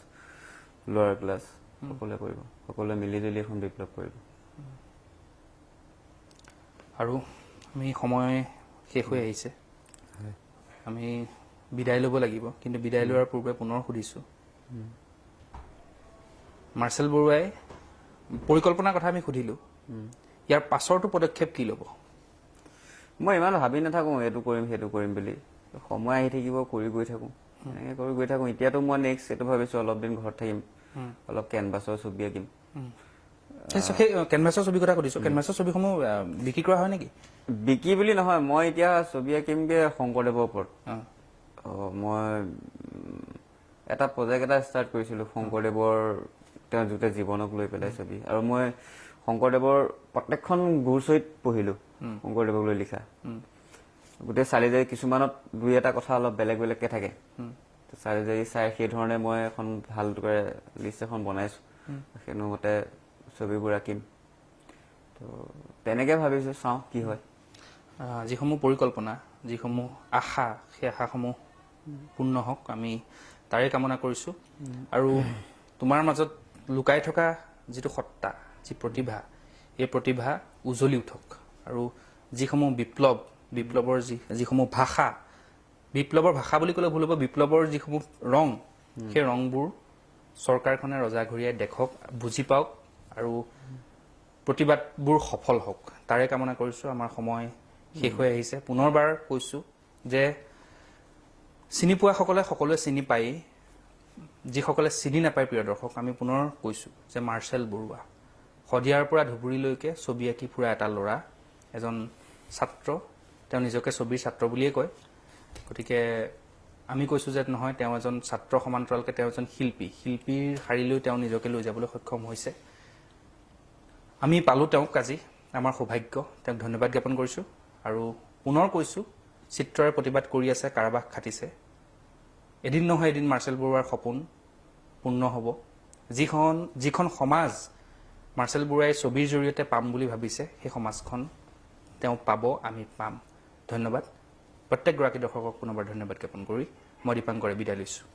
লোৱাৰ ক্লাছ সকলোৱে কৰিব, সকলোৱে মিলিজুলি এখন বিপ্লৱ কৰিব। আৰু আমি সময় শেষ হৈ আহিছে, আমি বিদায় ল'ব লাগিব। কিন্তু বিদায় লোৱাৰ পূৰ্বে পুনৰ সুধিছোঁ, মাৰ্চেল বৰুৱাই পৰিকল্পনাৰ কথা আমি সুধিলোঁ, ইয়াৰ পাছৰটো পদক্ষেপ কি ল'ব? মই ইমান ভাবি নাথাকো এইটো কৰিম সেইটো কৰিম বুলি, সময় আহি থাকিব, কৰি গৈ থাকো, এনেকে কৰি গৈ থাকো। এতিয়াতো মই নেক্সট এইটো ভাবিছো অলপ দিন ঘৰত থাকিম, অলপ কেনভাছৰ ছবি আঁকিম। সেই কেনভাছৰ ছবিৰ কথা সুধিছোঁ, কেনভাছৰ ছবিসমূহ বিক্ৰী কৰা হয় নেকি? বিক্ৰী বুলি নহয়, মই এতিয়া ছবি আঁকিমগে শংকৰদেৱৰ ওপৰত। মই এটা প্ৰজেক্ট এটা ষ্টাৰ্ট কৰিছিলো শংকৰদেৱৰ, তেওঁৰ গোটেই জীৱনক লৈ পেলাই ছবি। আৰু মই শংকৰদেৱৰ প্ৰত্যেকখন গুৰচৰিত পঢ়িলো, শংকৰদেৱক লৈ লিখা গোটেই চাৰিজাৰি। কিছুমানত দুই এটা কথা অলপ বেলেগ বেলেগকে থাকে, চাৰিজাৰি চাই সেই ধৰণে মই এখন ভালদৰে লিষ্ট এখন বনাইছো, সেইমতে ছবিবোৰ আঁকিম। তো তেনেকে ভাবিছো, চাওঁ কি হয়। যিসমূহ পৰিকল্পনা, যিসমূহ আশা, সেই আশাসমূহ পূৰ্ণ হওক, আমি তাৰে কামনা কৰিছোঁ। আৰু তোমাৰ মাজত লুকাই থকা যিটো সত্তা, যি প্ৰতিভা, এই প্ৰতিভা উজলি উঠক। আৰু যিসমূহ বিপ্লৱৰ যিসমূহ ভাষা, বিপ্লৱৰ ভাষা বুলি ক'লে ভুল হ'ব, বিপ্লৱৰ যিসমূহ ৰং, সেই ৰংবোৰ চৰকাৰখনে ৰজাঘৰীয়াই দেখক, বুজি পাওক আৰু প্ৰতিবাদবোৰ সফল হওক, তাৰে কামনা কৰিছোঁ। আমাৰ সময় শেষ হৈ আহিছে। পুনৰবাৰ কৈছোঁ যে চিনি পোৱাসকলে সকলোৱে চিনি পায়েই, যিসকলে চিনি নাপায় প্ৰিয় দৰ্শক, আমি পুনৰ কৈছোঁ যে মাৰ্চেল বৰুৱা শদিয়াৰ পৰা ধুবুৰীলৈকে ছবি আঁকি ফুৰা এটা ল'ৰা, এজন ছাত্ৰ। তেওঁ নিজকে ছবিৰ ছাত্ৰ বুলিয়েই কয়। গতিকে আমি কৈছোঁ যে নহয়, তেওঁ এজন ছাত্ৰ সমান্তৰালকৈ তেওঁ এজন শিল্পীৰ শাৰীলৈ তেওঁ নিজকে লৈ যাবলৈ সক্ষম হৈছে। আমি পালোঁ তেওঁক আজি, আমাৰ সৌভাগ্য। তেওঁক ধন্যবাদ জ্ঞাপন কৰিছোঁ। আৰু পুনৰ কৈছোঁ, চিত্ৰৰে প্ৰতিবাদ কৰি আছে, কাৰাবাস খাটিছে, এদিন নহয় এদিন মাৰ্চেল বৰুৱাৰ সপোন পূৰ্ণ হ'ব। যিখন সমাজ মাৰ্চেল বৰুৱাই ছবিৰ জৰিয়তে পাম বুলি ভাবিছে, সেই সমাজখন তেওঁ পাব, আমি পাম। ধন্যবাদ। প্ৰত্যেকগৰাকী দৰ্শকক পুনৰবাৰ ধন্যবাদ জ্ঞাপন কৰি মই দীপাংকৰে বিদায় লৈছোঁ।